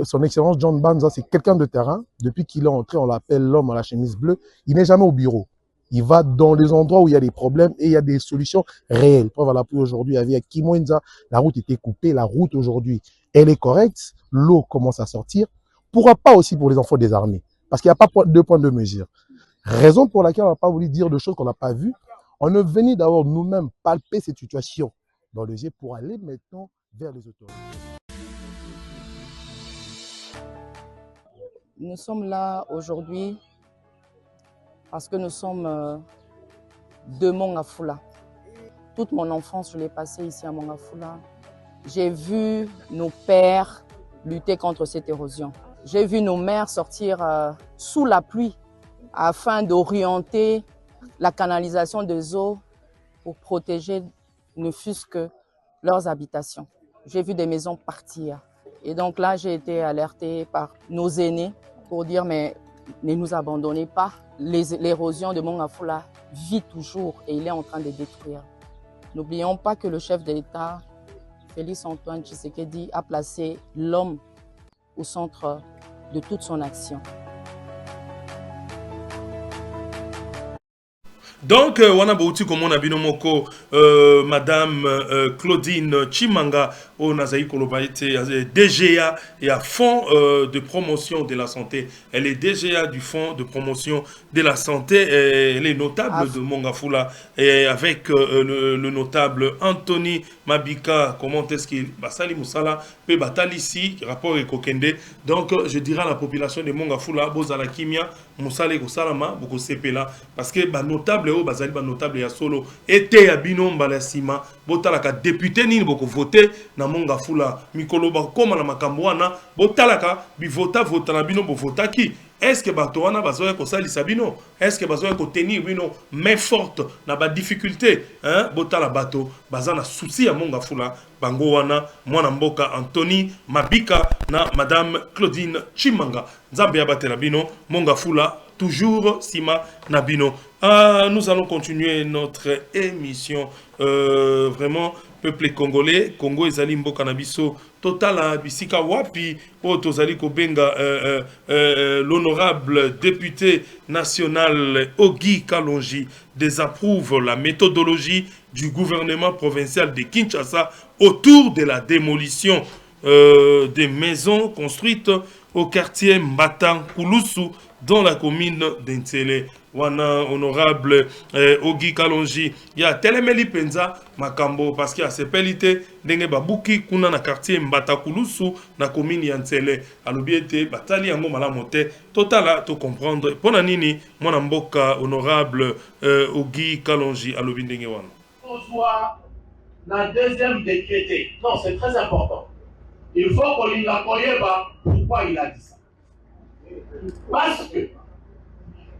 son Excellence John Banza, c'est quelqu'un de terrain. Depuis qu'il est entré, on l'appelle l'homme à la chemise bleue. Il n'est jamais au bureau. Il va dans les endroits où il y a des problèmes et il y a des solutions réelles. Preuve à l'appui aujourd'hui, avec Kimwenza, la route était coupée. La route aujourd'hui, elle est correcte. L'eau commence à sortir. Pourquoi pas aussi pour les enfants des armées? Parce qu'il n'y a pas deux points de mesure. Raison pour laquelle on n'a pas voulu dire de choses qu'on n'a pas vues. On est venu d'abord nous-mêmes palper cette situation dans le jet pour aller maintenant vers les autorités. Nous sommes là aujourd'hui parce que nous sommes de Mongafula. Toute mon enfance, je l'ai passée ici à Mongafula. J'ai vu nos pères lutter contre cette érosion. J'ai vu nos mères sortir sous la pluie afin d'orienter la canalisation des eaux pour protéger ne fût-ce que leurs habitations. J'ai vu des maisons partir. Et donc là, j'ai été alertée par nos aînés pour dire mais ne nous abandonnez pas. L'érosion de Mongafula vit toujours et il est en train de détruire. N'oublions pas que le chef de l'État, Félix Antoine Tshisekedi, a placé l'homme au centre de toute son action. Donc, wana bauti komona bino moko Madame Claudine Chimanga au Nazaï Kolobaïté, DGA et à Fonds de promotion de la santé. Elle est DGA du Fonds de promotion de la santé. Elle est notable de Mongafula et avec le notable Anthony Mabika. Comment est-ce qu'il Basali Moussala peut battre ici, rapport et Kokende. Donc, je dirais à la population de Mongafula, Bozala Kimia, Moussale Kosalama, Boko Sepela, parce que notable bazali ba notable ya solo ete ya bino mbala sima botalaka député nini boko voter na Mongafula mikolo ba koma na makambo wana botalaka bi vota na bino bo votaki. Est-ce que bato wana bazoya ko salisa bino? Est-ce que bazoya ko tenir bino main forte na ba difficulté hein botala bato bazana souci ya Mongafula bango wana mwana mboka Anthony Mabika na Madame Claudine Chimanga nzambe ya batela bino Mongafula toujours Sima Nabino. Nous allons continuer notre émission. Vraiment, peuple congolais, Congo ezali mboka na biso total bisika wapi o tozali kobenga l'honorable député national Ogi Kalonji désapprouve la méthodologie du gouvernement provincial de Kinshasa autour de la démolition des maisons construites au quartier Mbatan Kouloussou dans la commune d'Entele. Wana honorable Ogi Kalonji ya telemeli penza makambo parce qu'il y a sepelité ndenge babuki kuna na quartier Mbata Kouloussou na commune ya Ntele alobiete batali yango malamu te totala to comprendre pona nini mwana mboka honorable Ogi Kalonji alobi ndenge wana soit la deuxième décrété. Non, c'est très important. Il faut qu'on l'a koyeba pourquoi il a dit ça. Parce que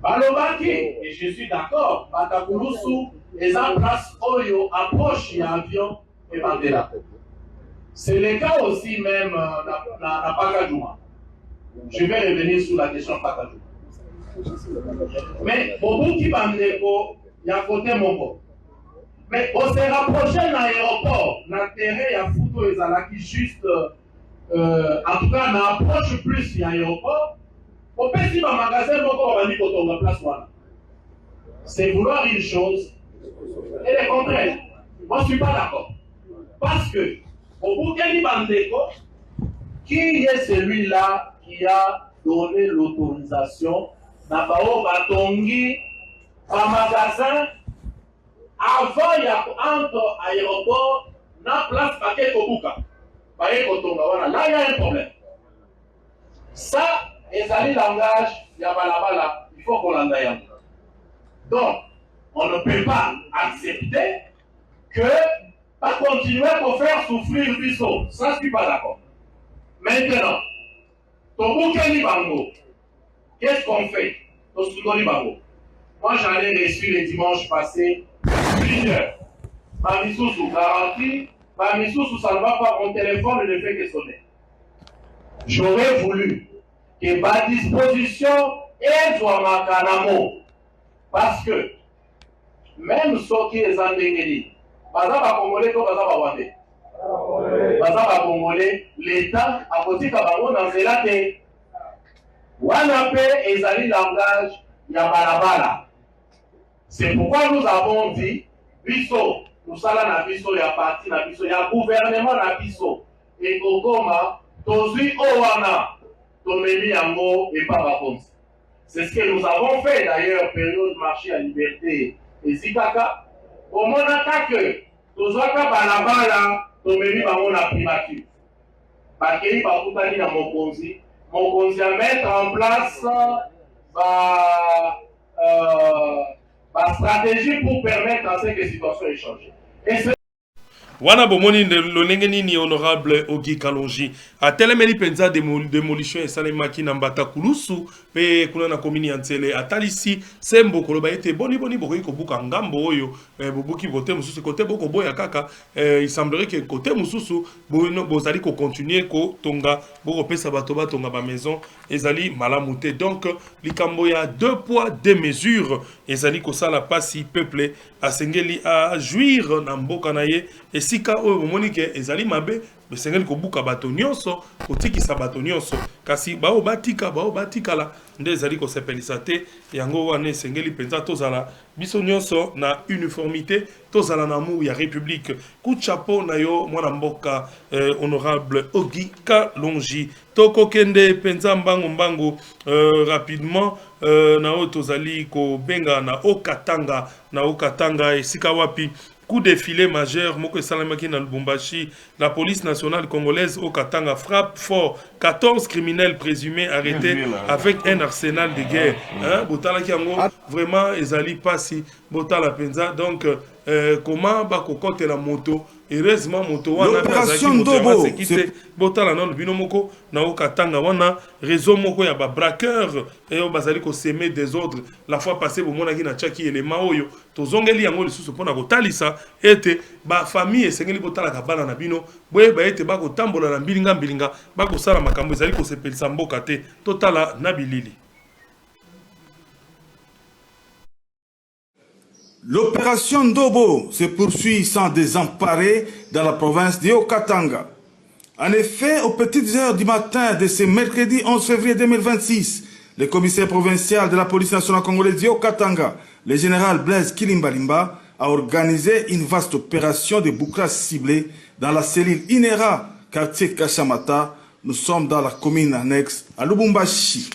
Balobaki, et je suis d'accord, Batakouloussou, les en place Oyo approche l'avion et Mandela. C'est le cas aussi même dans Pakajouma. Je vais revenir sur la question Pakajouma. Mais pour vous qui Bandeko, il y a côté Moko. Mais on s'est rapproché de l'aéroport, l'intérêt, il y a Fouto et Zalaki juste, en tout cas, on approche plus de l'aéroport. On peut dire que magasin c'est vouloir une chose et le contraire. Moi, je ne suis pas d'accord. Parce que, au bout de Bandeko, qui est celui-là qui a donné l'autorisation d'abord Batongi un magasin avant il y a entre aéroport, na place paquet Kobuka. Paquet Kotonga, là il y a un problème. Ça, et ça dit langage, il y a balabala, il faut qu'on l'endaille. Donc, on ne peut pas accepter que pas continuer à faire souffrir Bissot. Ça, je ne suis pas d'accord. Maintenant, Tobukeli Bango, qu'est-ce qu'on fait? Bango. Moi, j'en ai reçu le dimanche passé plusieurs. Mamissou garantie, Mamissou, ça ne va pas, mon téléphone ne fait que sonner. J'aurais voulu que ma disposition est soit ma canamo. Parce que même ceux qui sont en Dengeli, Bazaba Congolais, Bazaba Wande. Bazaba Congolais, l'État a posé Kabango dans ce laté. Wanape et Zali langage Yabalabala. C'est pourquoi nous avons dit, Bisso, nous sommes na Bisso, il y a parti na Bisso, il y a gouvernement na Bisso. Et Kokoma, Tozui Owana. Et pas c'est ce que nous avons fait d'ailleurs, période marché à liberté et Zikaka. Au Monaka que, Tozaka Balabala, Tomemi Bamona primature. Bakeli Bakoutani dans mon konzi à mettre en place ma stratégie pour permettre à cette situation de changer. Wana bomoni lolenge nini honorable Ogi Kalonji atelemeli penza démolition esalemaki na mbata kulusu pe kuna na komini ya Ntsele atalisi sembo koloba ete boni bokoki kobuka ngambo oyo bobuki vote mususu kote boko boya kaka il semblerait que côté mususu bozali ko continuer ko tonga boko pesa bato batonga ba maison ezali malamu te. Donc likambo ya 2 poids 2 mesures ezali ko sala pasi peuple asengeli a jouir na mboka na ye esika oyo bomoni ke ezali mabe besengeli kobuka bato nyonso kotikisa bato nyonso kasi bao batikala nde ezali kosepelisa te yango wana esengeli penza tozala biso nyonso na uniformité tozala na amour ya république kuchapo na yo mwana mboka honorable Ogi Kalonji tokokende penza mbangu rapidement na oyo tozali kobenga na Okatanga esika wapi coup de filet majeur moko esalamaki na Lubumbashi. La police nationale congolaise Okatanga frappe fort 14 criminels présumés arrêtés avec un arsenal de guerre. Botalaki yango vraiment ezali pasi botala penza. Donc comment bakokote la moto heureusement moto wana c'est botala non bino moko na Okatanga wana réseau moko ya ba braqueur et bazali ko semer des ordres la fois passée bomona ki na chaki élément oyo tozongeli yango lisusu pona kotalisa ete ba famille esengeli botala ka bana na bino boye ba ete bako tambola na mbilinga bako sala makambo ezali ko sepelisa mboka te totala na bilili. L'opération Ndobo se poursuit sans désemparer dans la province de Okatanga. En effet, aux petites heures du matin de ce mercredi 11 février 2026, le commissaire provincial de la police nationale congolaise de Okatanga, le général Blaise Kilimbalimba, a organisé une vaste opération de bouclage ciblé dans la cellule Inera, quartier Kashamata. Nous sommes dans la commune annexe à Lubumbashi.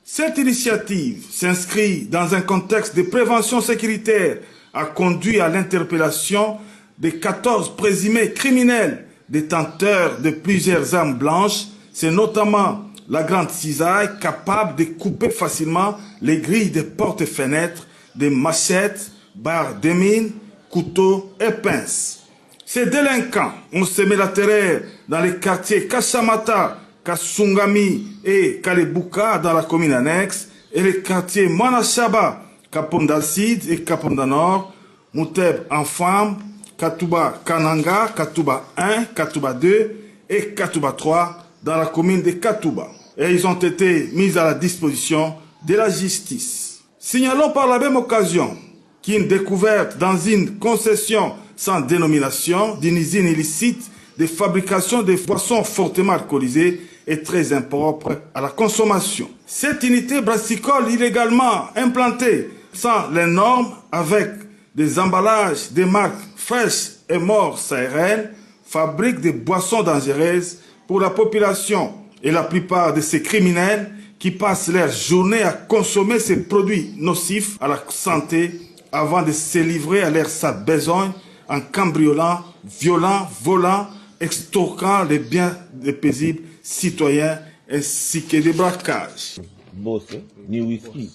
Cette initiative s'inscrit dans un contexte de prévention sécuritaire, a conduit à l'interpellation de 14 présumés criminels détenteurs de plusieurs armes blanches. C'est notamment la grande cisaille capable de couper facilement les grilles des portes et fenêtres, des machettes, barres de mine, couteaux et pinces. Ces délinquants ont semé la terreur dans les quartiers Kashamata, Kasungami et Kalebuka dans la commune annexe et les quartiers Manashaba, Kaponda Sud et Kaponda Nord, Mouteb Enfam, Katuba Kananga, Katuba 1, Katuba 2 et Katuba 3 dans la commune de Katuba. Et ils ont été mis à la disposition de la justice. Signalons par la même occasion qu'une découverte dans une concession sans dénomination d'une usine illicite de fabrication de boissons fortement alcoolisées est très impropre à la consommation. Cette unité brassicole illégalement implantée sans les normes avec des emballages des marques Fresh et Mort Sahel fabrique des boissons dangereuses pour la population et la plupart de ces criminels qui passent leur journée à consommer ces produits nocifs à la santé avant de se livrer à leur sale besogne en cambriolant, violant, volant, extorquant les biens des paisibles citoyens ainsi que des braquages. Boss, ni whisky,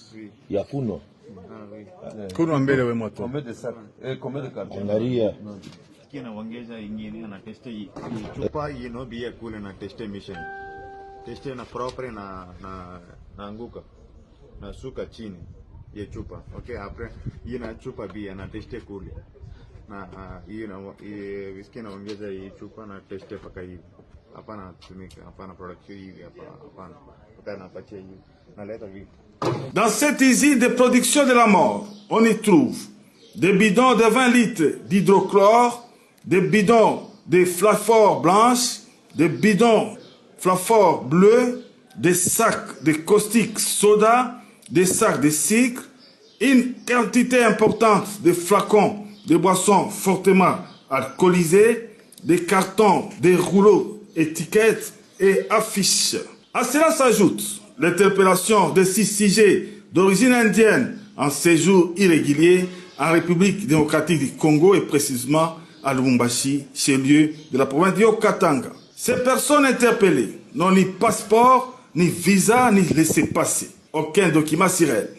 ya kuno. Kuno mbele we moto. Combien de cartons? Angalia. Kina wangeza ingine na teste chupa yino bia kule na teste mission. Teste na propre na anguka. Na suka chini ya chupa. Okay, après yina chupa bia na teste kule. Na yina whisky na wangeza hii chupa na teste paka hivi. Hapana tumika, hapana production hivi hapana. Hapana patia hivi. Naleta vipi. Dans cette usine de production de la mort, on y trouve des bidons de 20 litres d'hydrochlore, des bidons de flaphore blanche, des bidons flaphore bleu, des sacs de caustique soda, des sacs de sucre, une quantité importante de flacons de boissons fortement alcoolisées, des cartons, des rouleaux, étiquettes et affiches. À cela s'ajoute l'interpellation de 6 sujets d'origine indienne en séjour irrégulier en République démocratique du Congo et précisément à Lubumbashi, chef-lieu de la province de Okatanga. Ces personnes interpellées n'ont ni passeport, ni visa, ni laissez-passer, aucun document sur elles.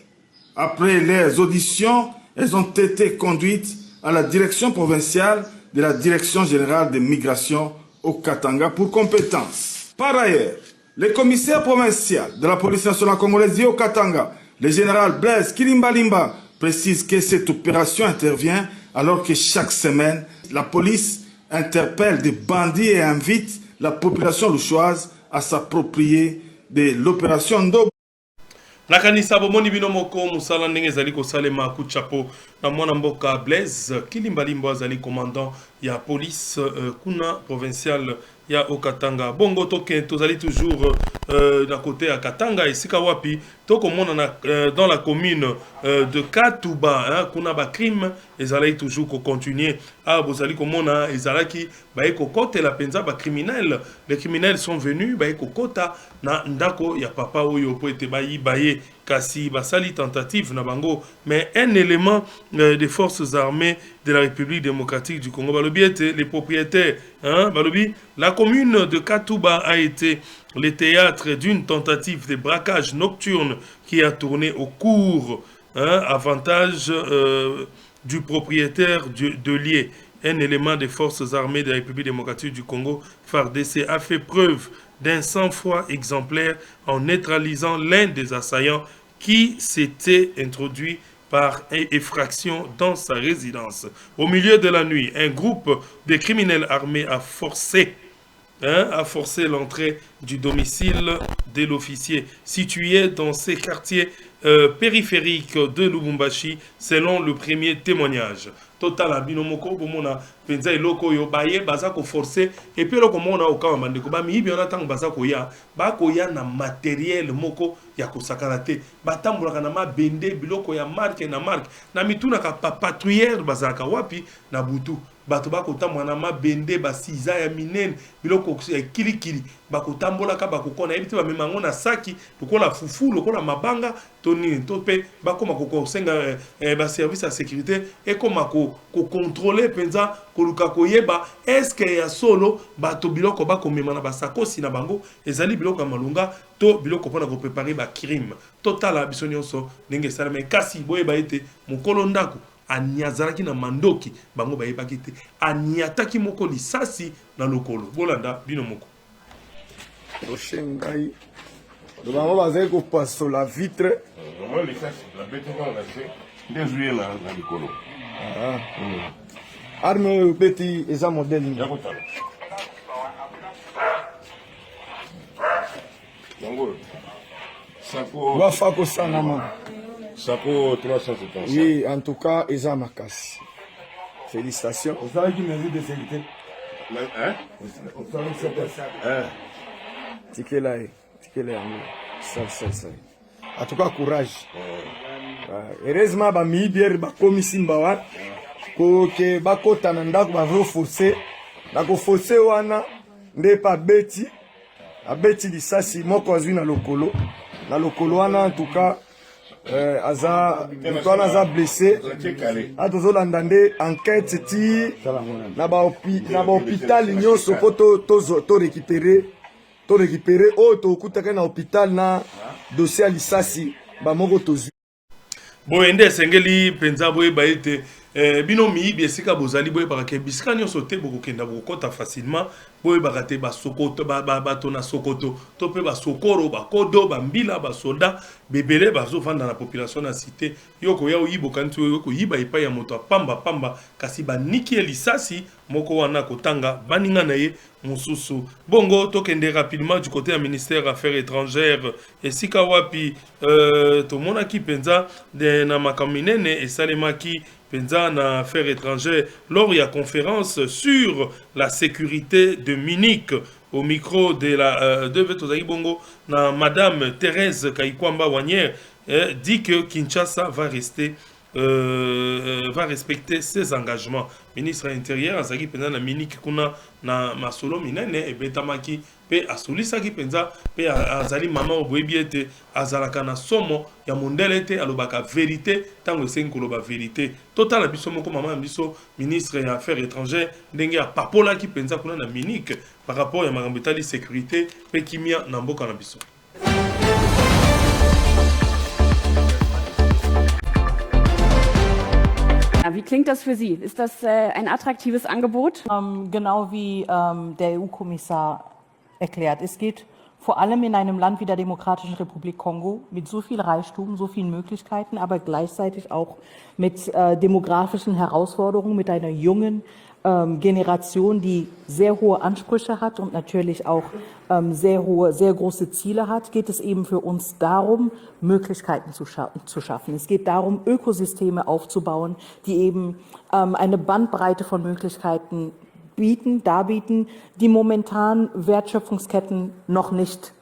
Après leurs auditions, elles ont été conduites à la direction provinciale de la Direction générale des migrations au Katanga pour compétence. Par ailleurs, le commissaire provincial de la police nationale congolaise au Katanga, le général Blaise Kilimbalimba, précise que cette opération intervient alors que chaque semaine, la police interpelle des bandits et invite la population louchoise à s'approprier de l'opération Ndobo. Nakanisa bomoni bino moko musala ndenge ezali kosalema coup de chapeau na mwana mboka Blaise Kilimbalimba azali commandant ya police kuna provincial ya Okatanga. Bongo toke tozali toujours d'un côté à Katanga et sika wapi toko mona dans la commune de Katuba hein, kuna ba crime ezali toujours ko continuer ah bozali komona ezalaki ba ekokote la penza ba criminels, les criminels sont venus ba ekokota na ndako ya papa oyo po ete ba yibaye kasi basali tentative na bango, mais un élément des forces armées de la République démocratique du Congo balobi ete les propriétaires hein balobi la commune de Katuba a été le théâtre d'une tentative de braquage nocturne qui a tourné au cours hein, avantage du propriétaire de lieu. Un élément des forces armées de la République démocratique du Congo, FARDC, a fait preuve d'un sang-froid exemplaire en neutralisant l'un des assaillants qui s'était introduit par effraction dans sa résidence. Au milieu de la nuit, un groupe de criminels armés a forcé l'entrée du domicile de l'officier situé dans ces quartiers périphériques de Lubumbashi, selon le premier témoignage. Total abinomoko bomona penza eloko yo baye baza ko forcer et puis loko mona okama mandeko ba mibi ona tang baza ko ya ba ko ya na matériel moko ya ko sakalate batambulaka na mabende biloko ya marque na mituna ka patrouilleur baza ka wapi na butu bato bakotambola na mabende basiza ya minene biloko kilikili bakotambolaka bakokona ebite bamemango na saki lokola fufu lokola mabanga toni to pe bakoma kosenga ba service ya sécurité et koma ko contrôler penza koluka koyeba est-ce que ya solo bato biloko bakomema na basakosi na bango ezali biloko ya malunga to biloko pona ko préparer ba crime total biso nyonso ndenge salama kasi boyeba ete mokolo ndako aniazaraki na mandoki bango bayebaki te aniataki moko lisasi na lokolo bolanda bino moko oshengai do bango bazali kopasola vitre moi lisasi la bete kwa lase ndezuye na likolo arme oyo beti eza modele nini yakotala yango sako wafa kosanama Sako 375. Oui, en tout cas, Eza Makasi. Félicitations. Vous savez qui mesure de sécurité? Hein? Ticket là, ça. En tout cas, courage. Heureusement, ba mi bière ba komisi mbawa ko ke ba kota na ndako ba vro forcer. Na ko forcer wana nde pa beti. Abeti lisasi moko azwi na lokolo. Na lokolo wana en tout cas aza blessé atozolanda nde enquête ti na ba hôpital nyonso po to récupérer oyo tokutaka na hôpital na dossier ya lisasi bamoko tozwi boye nde esengeli mpenza boyeba ete bino miyibi esika bozali boyebaka ke bisika nyonso te bokokenda bokokota facilement boyebaka te basokoto bato na sokoto to mpe basokoro bakodo bambila basoda bebele bazovanda na population na cité yo koya oyiboka nti oyo koyiba epai ya moto apamba kasi baniki ye lisasi moko wana kotanga baninga na ye mosusu bongo tokende rapidement du côté ya ministère affaires étrangères esika wapi tomonaki mpenza na makambo minene esalemaki penza na affaires étrangères lors de la conférence sur la sécurité de Munich au micro de la de Bongo, madame Thérèse Kaikwamba Wanière dit que Kinshasa va respecter ses engagements. Ministre intérieur azaki penza na Munich kuna na masolo minene e betamaki pe asulisaki penza pe azali mama oboyebi ete azalaka na somo ya mondele te alobaka vérité tango esengi koloba vérité total biso moko mama biso ministre ya affaires étrangères ndenge ya papolaki penza kuna na Munich par rapport ya makambo etali sécurité pe kimia na mboka na biso. Wie klingt das für Sie? Ist das ein attraktives Angebot? Genau wie der EU-Kommissar erklärt. Es geht vor allem in einem Land wie der Demokratischen Republik Kongo mit so viel Reichtum, so vielen Möglichkeiten, aber gleichzeitig auch mit demografischen Herausforderungen, mit einer jungen Generation, die sehr hohe Ansprüche hat und natürlich auch sehr große Ziele hat, geht es eben für uns darum, Möglichkeiten zu schaffen. Es geht darum, Ökosysteme aufzubauen, die eben eine Bandbreite von Möglichkeiten darbieten, die momentan Wertschöpfungsketten noch nicht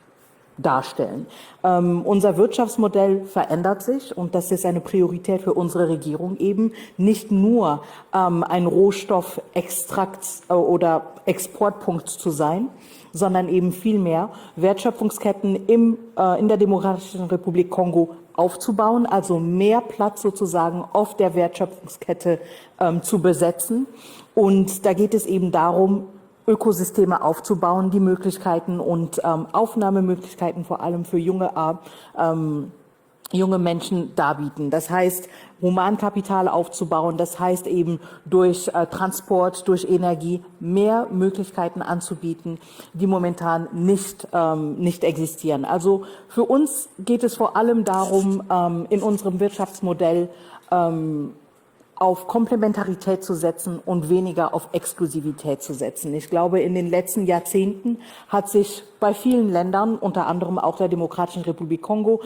darstellen. Unser Wirtschaftsmodell verändert sich und das ist eine Priorität für unsere Regierung, eben nicht nur ein Rohstoffextrakt oder Exportpunkt zu sein, sondern eben vielmehr Wertschöpfungsketten in der Demokratischen Republik Kongo aufzubauen, also mehr Platz sozusagen auf der Wertschöpfungskette zu besetzen. Und da geht es eben darum, Ökosysteme aufzubauen, die Möglichkeiten und Aufnahmemöglichkeiten vor allem für junge Menschen darbieten. Das heißt, Humankapital aufzubauen, das heißt eben durch Transport, durch Energie mehr Möglichkeiten anzubieten, die momentan nicht existieren. Also für uns geht es vor allem darum, in unserem Wirtschaftsmodell auf Komplementarität zu setzen und weniger auf Exklusivität zu setzen. Ich glaube, in den letzten Jahrzehnten hat sich bei vielen Ländern, unter anderem auch der Demokratischen Republik Kongo,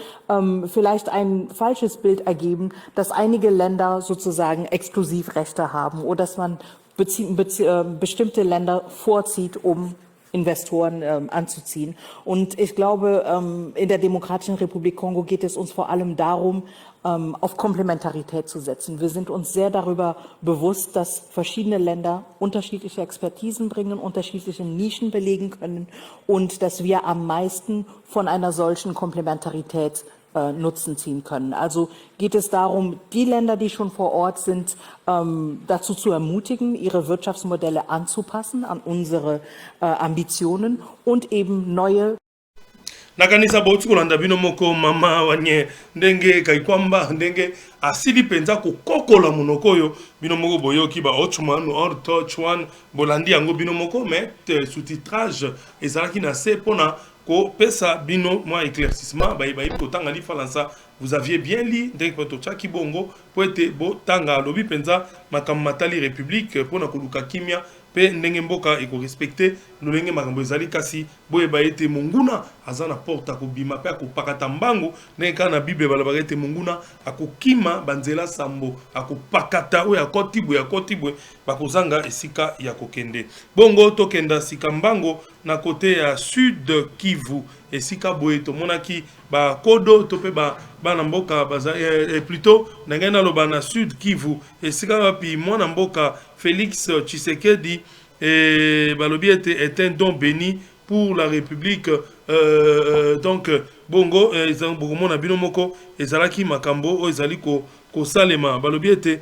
vielleicht ein falsches Bild ergeben, dass einige Länder sozusagen Exklusivrechte haben oder dass man bestimmte Länder vorzieht, um Investoren anzuziehen. Und ich glaube, in der Demokratischen Republik Kongo geht es uns vor allem darum, auf Komplementarität zu setzen. Wir sind uns sehr darüber bewusst, dass verschiedene Länder unterschiedliche Expertisen bringen, unterschiedliche Nischen belegen können und dass wir am meisten von einer solchen Komplementarität Nutzen ziehen können. Also geht es darum, die Länder, die schon vor Ort sind, dazu zu ermutigen, ihre Wirtschaftsmodelle anzupassen an unsere Ambitionen und eben neue nakanisa botukolanda bino moko mama wanye ndenge kaikwamba ndenge asili penza kokokola monoko oyo bino moko boyoki ba ochumanu or touchwan bolandi yango bino moko mais sous-titrage ezalaki na se pona ko pesa bino moi éclaircissement bayi kotanga li falansa vous aviez bien li ndenge poto chaki bongo po ete bo tanga lobi penza makamatali république pona koluka kimia pe ndenge mboka eko respecter lolenge makambo ezali kasi boye ba ete monguna azana porta ko bima pe ko pakata mbango ndenge kana bible balabaka ete monguna akokima banzela sambo akopakata oya kotibwe bakozanga esika ya kokende bongo tokenda sika mbango na kote ya sud Kivu esika boye tomonaki ba kodo tope bana mboka baza plutôt ndenge na loba na sud Kivu esika wapi mwana mboka Félix Tshisekedi et balobi est un don béni pour la République donc bongo ezangomona bino moko ezalaki makambo ezali ko salema balobi ete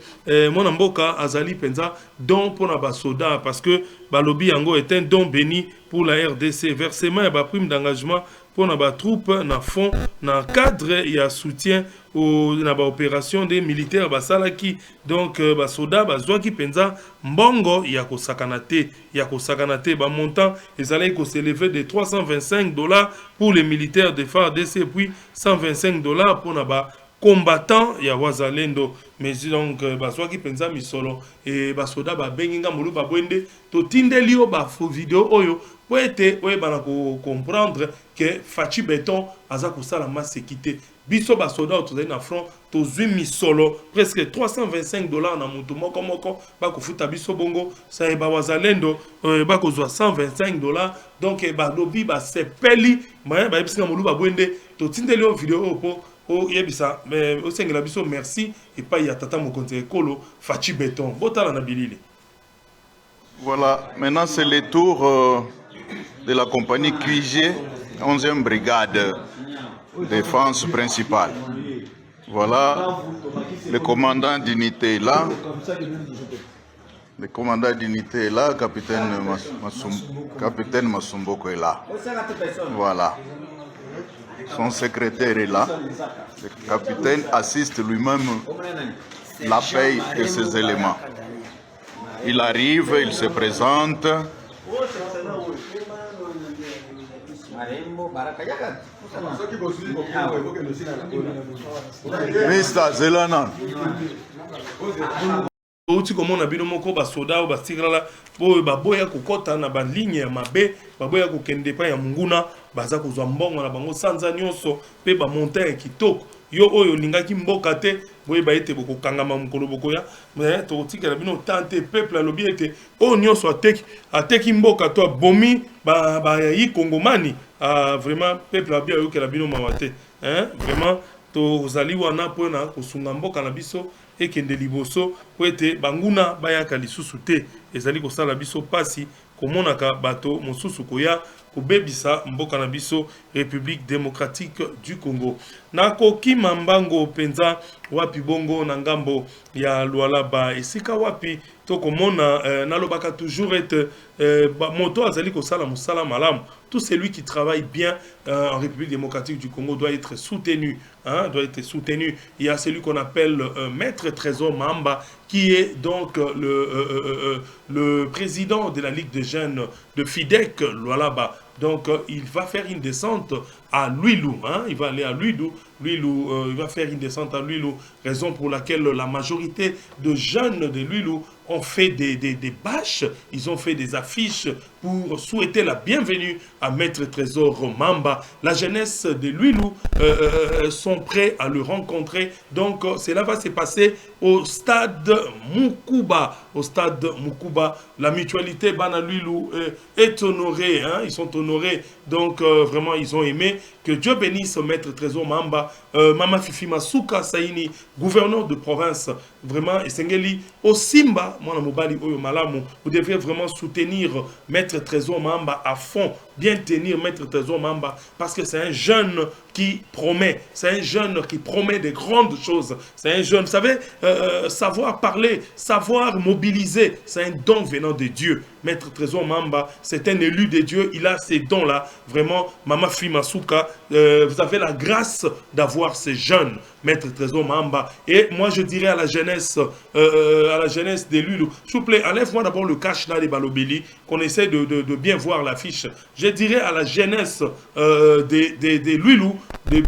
mwana mboka azali penza don pona ba soda parce que balobi yango est un don béni pour la RDC versement et ba prime d'engagement pour na troupe na fond na cadre ya soutien au na ba opération des militaires basalaki donc ba soda bazwaki penza mbongo ya kosakana te ba montant ezalaki ko s'élever de $325 pour les militaires de FARDC puis $125 pour na ba combattant ya wazalendo mais donc bazwaki penza misolo et basoda babenginga mulu babwende totindeli yo ba video oyo po ete oyebana comprendre que Fachi Beton aza kosala masekite biso basoda tozali na front tozwi misolo presque $325 na mutu moko bakofuta biso bongo sa ba wazalendo bakozwa $125 donc balobi basepeli bayebisinga mulu babwende totindeli yo video oyo po yebisa mais osengela biso merci et pas ya tata mokonzi ekolo Fachi Beton botala na bilili. Voilà, maintenant c'est le tour de la compagnie QIG 11e brigade défense principale. Voilà, le commandant d'unité est là. Le commandant d'unité est là, capitaine Masumboko est là. Voilà. Son secrétaire est là. Le capitaine assiste lui-même la paye de ces éléments. Il arrive, il se présente. Mr. Zelana. outi komona bino moko basoda oyo batikala boyo baboya kokota na baligne ya mabe baboya kokende pa ya munguna baza kozwa mbongo na bango sanza nyonso pe bamonta ya kitoko yo oyo olingaki mboka te boye baete bokokangama mokolo bokoya tokotikela bino tante peuple alobi ete oyo nyonso ateki mboka to abomi bayi kongomani vraiment peuple abi ayokela bino mawa te vraiment tozali wana mpona kosunga mboka na biso ekende liboso po ete banguna bayaka lisusu te ezali kosala biso pasi komonaka bato mosusu koya kobebisa mboka na biso République démocratique du Congo. Nakoki mambango penza wapi bongo na ngambo ya Lualaba esika wapi tokomona nalobaka toujours être moto azali kosala musala malam. Tout celui qui travaille bien en République démocratique du Congo doit être soutenu. Doit être soutenu. Il y a celui qu'on appelle Maître Trésor Mamba, qui est donc le président de la Ligue des jeunes de FIDEC, Lualaba. Donc, il va faire une descente à Luilou. Il va aller à Luilou. Il va faire une descente à Luilou. Raison pour laquelle la majorité de jeunes de Luilou ont fait des bâches. Ils ont fait des affiches pour souhaiter la bienvenue à Maître Trésor Mamba. La jeunesse de Luilou sont prêts à le rencontrer. Donc, cela va se passer au stade Mukuba. Au stade Mukuba, la mutualité Bana Luilou est honorée. Ils sont honorés. Donc, vraiment, ils ont aimé. Que Dieu bénisse Maître Trésor Mamba, Mama Fifi Masuka Saini, gouverneur de province. Vraiment, Esengeli, au Simba, Mwana Mobali Oyo Malamu, vous devez vraiment soutenir Maître Trésor Mamba à fond. Bien tenir Maître Trésor Mamba, parce que c'est un jeune qui promet. C'est un jeune qui promet de grandes choses. C'est un jeune, vous savez, savoir parler, savoir mobiliser, c'est un don venant de Dieu. Maître Trésor Mamba, c'est un élu de Dieu. Il a ces dons-là. Vraiment, Mama Fimasuka, vous avez la grâce d'avoir ces jeunes. Maître Trésor Mamba. Et moi, je dirais à la jeunesse des Lulu, s'il vous plaît, enlève-moi d'abord le cache là des Balobeli, qu'on essaie de bien voir l'affiche. Je dirais à la jeunesse des Lulu de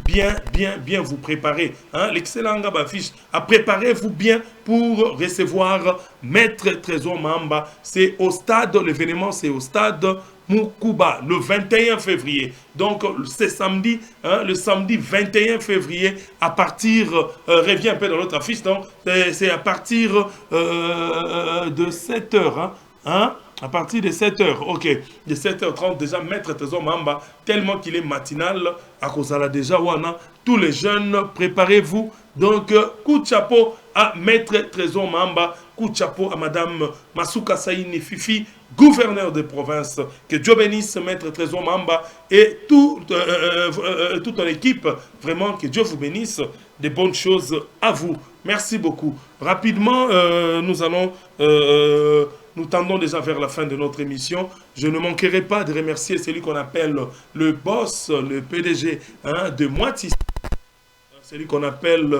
bien vous préparer. L'excellent affiche. Préparez-vous bien pour recevoir Maître Trésor Mamba. C'est au stade, l'événement c'est au stade Mukuba, le 21 février. Donc, c'est samedi, le samedi 21 février, à partir, reviens un peu dans notre affiche, donc, c'est à partir de 7h, à partir de 7h, ok, de 7h30, déjà, Maître Trésor Mamba, tellement qu'il est matinal, à cause de la déjà, wana, tous les jeunes, préparez-vous. Donc, coup de chapeau à Maître Trésor Mamba, coup de chapeau à Madame Masuka Saini Fifi, gouverneur de province. Que Dieu bénisse Maître Trésor Mamba et toute ton équipe. Vraiment, que Dieu vous bénisse. Des bonnes choses à vous. Merci beaucoup. Rapidement, nous tendons déjà vers la fin de notre émission. Je ne manquerai pas de remercier celui qu'on appelle le boss, le PDG de Moiti. Celui qu'on appelle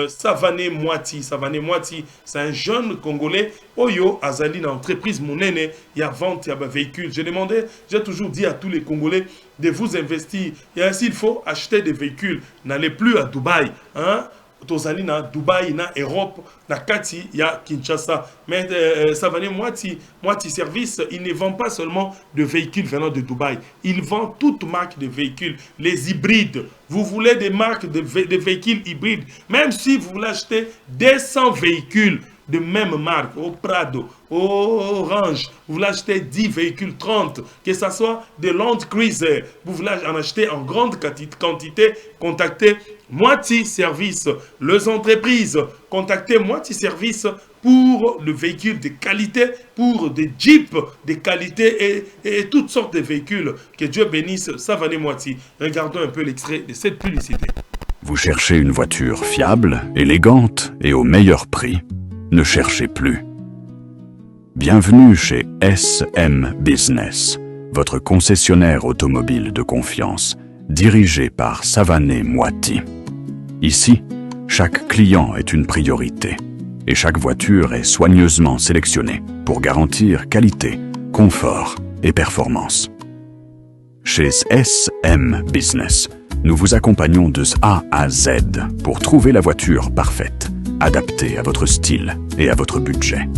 Savané Moiti. Savané Moiti, c'est un jeune Congolais. Oyo, Azali, dans l'entreprise Mounene, il y a vente, il y a véhicule. J'ai toujours dit à tous les Congolais de vous investir. Et ainsi, il faut acheter des véhicules. N'allez plus à Dubaï. Tozali na Dubaï, na Europe, na Kati, il y a Kinshasa. Mais Savané Moiti Service, il ne vend pas seulement de véhicules venant de Dubaï. Il vend toute marque de véhicules, les hybrides. Vous voulez des marques de véhicules hybrides, même si vous voulez acheter 200 véhicules de même marque, au Prado, au Orange, vous voulez acheter 10 véhicules, 30, que ce soit des Land Cruiser, vous voulez en acheter en grande quantité, contactez Moiti Service, les entreprises, contactez Moiti Service pour le véhicule de qualité, pour des jeeps de qualité et toutes sortes de véhicules. Que Dieu bénisse Savané Moiti. Regardons un peu l'extrait de cette publicité. Vous cherchez une voiture fiable, élégante et au meilleur prix? Ne cherchez plus. Bienvenue chez SM Business, votre concessionnaire automobile de confiance, dirigé par Savané Moiti. Ici, chaque client est une priorité et chaque voiture est soigneusement sélectionnée pour garantir qualité, confort et performance. Chez SM Business, nous vous accompagnons de A à Z pour trouver la voiture parfaite, adaptée à votre style et à votre budget.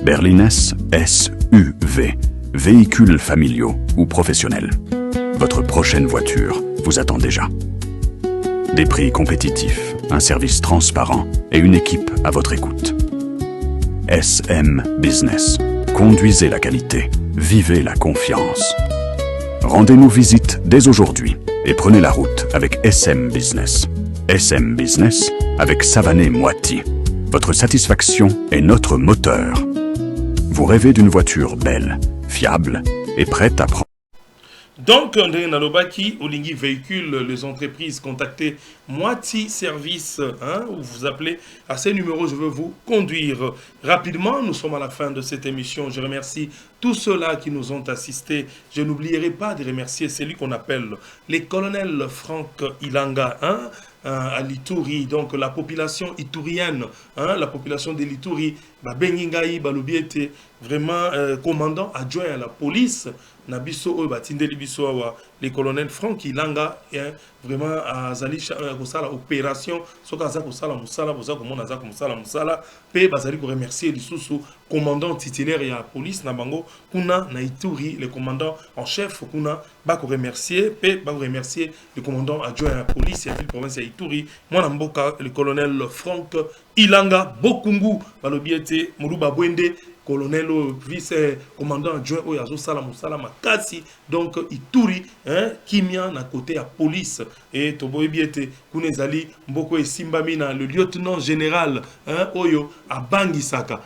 Berlines SUV, véhicules familiaux ou professionnels. Votre prochaine voiture vous attend déjà. Des prix compétitifs, un service transparent et une équipe à votre écoute. SM Business. Conduisez la qualité, vivez la confiance. Rendez-nous visite dès aujourd'hui et prenez la route avec SM Business. SM Business avec Savané Moiti. Votre satisfaction est notre moteur. Vous rêvez d'une voiture belle, fiable et prête à prendre. Donc, André Nalobaki, Olingi Véhicule, les entreprises, contactez Moiti Service, où vous appelez à ces numéros, je veux vous conduire. Rapidement, nous sommes à la fin de cette émission. Je remercie tous ceux-là qui nous ont assistés. Je n'oublierai pas de remercier celui qu'on appelle les colonels Franck Ilanga, à l'Ituri, donc la population itourienne, la population de l'Ituri, Beningaï, Balubiete, vraiment commandant adjoint à la police, Nabiso, Batindeli Bisoawa, les colonels Franck Ilanga, vraiment à Zali Kosala opération, Sokaza Kosala Moussala, Boza Komonaza Moussala Moussala, P. Bazali ko remercier les sous commandant titulaire et la police, Nabango, Kuna, Naituri, le commandant en chef, Kuna, Bako remercier, P. Bako remercier le commandant adjoint à la police et à la province Ituri, Mwanamboka, le colonel Franck Ilanga, Bokungu, Balobiete, Mourouba Bwende, colonel vice-commandant adjoint Oyazo Salamoussala Makasi, donc Ituri, Kimia, na côté à police, et Toboe Biete, Kunezali, Mboko et Simbamina, le lieutenant général, Oyo, à Bangisaka,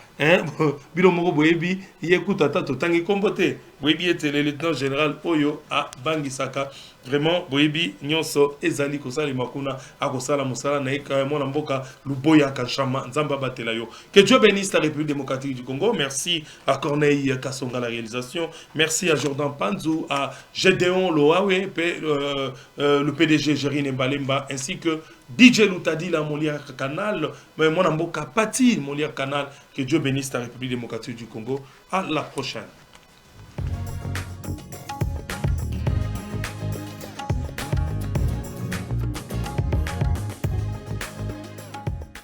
Bilomoko Boebi, Yekuta Tato Tangi Kombote, Boebi était le lieutenant général Oyo à Bangisaka. Vraiment, Boebi, Nyonso, Ezali, Kosali Makuna, Akosala Moussala, Naïka, Monamboka, Luboya, Kachama, Nzamba Batelayo. Que Dieu bénisse la République démocratique du Congo. Merci à Corneille Kassonga la réalisation. Merci à Jordan Panzou, à Gédéon Loawe, le PDG Gérine Mbalemba, ainsi que DJ Loutadi, la Molière Canal, Monamboka Pati, Molière Canal. Que Dieu bénisse la République démocratique du Congo. À la prochaine.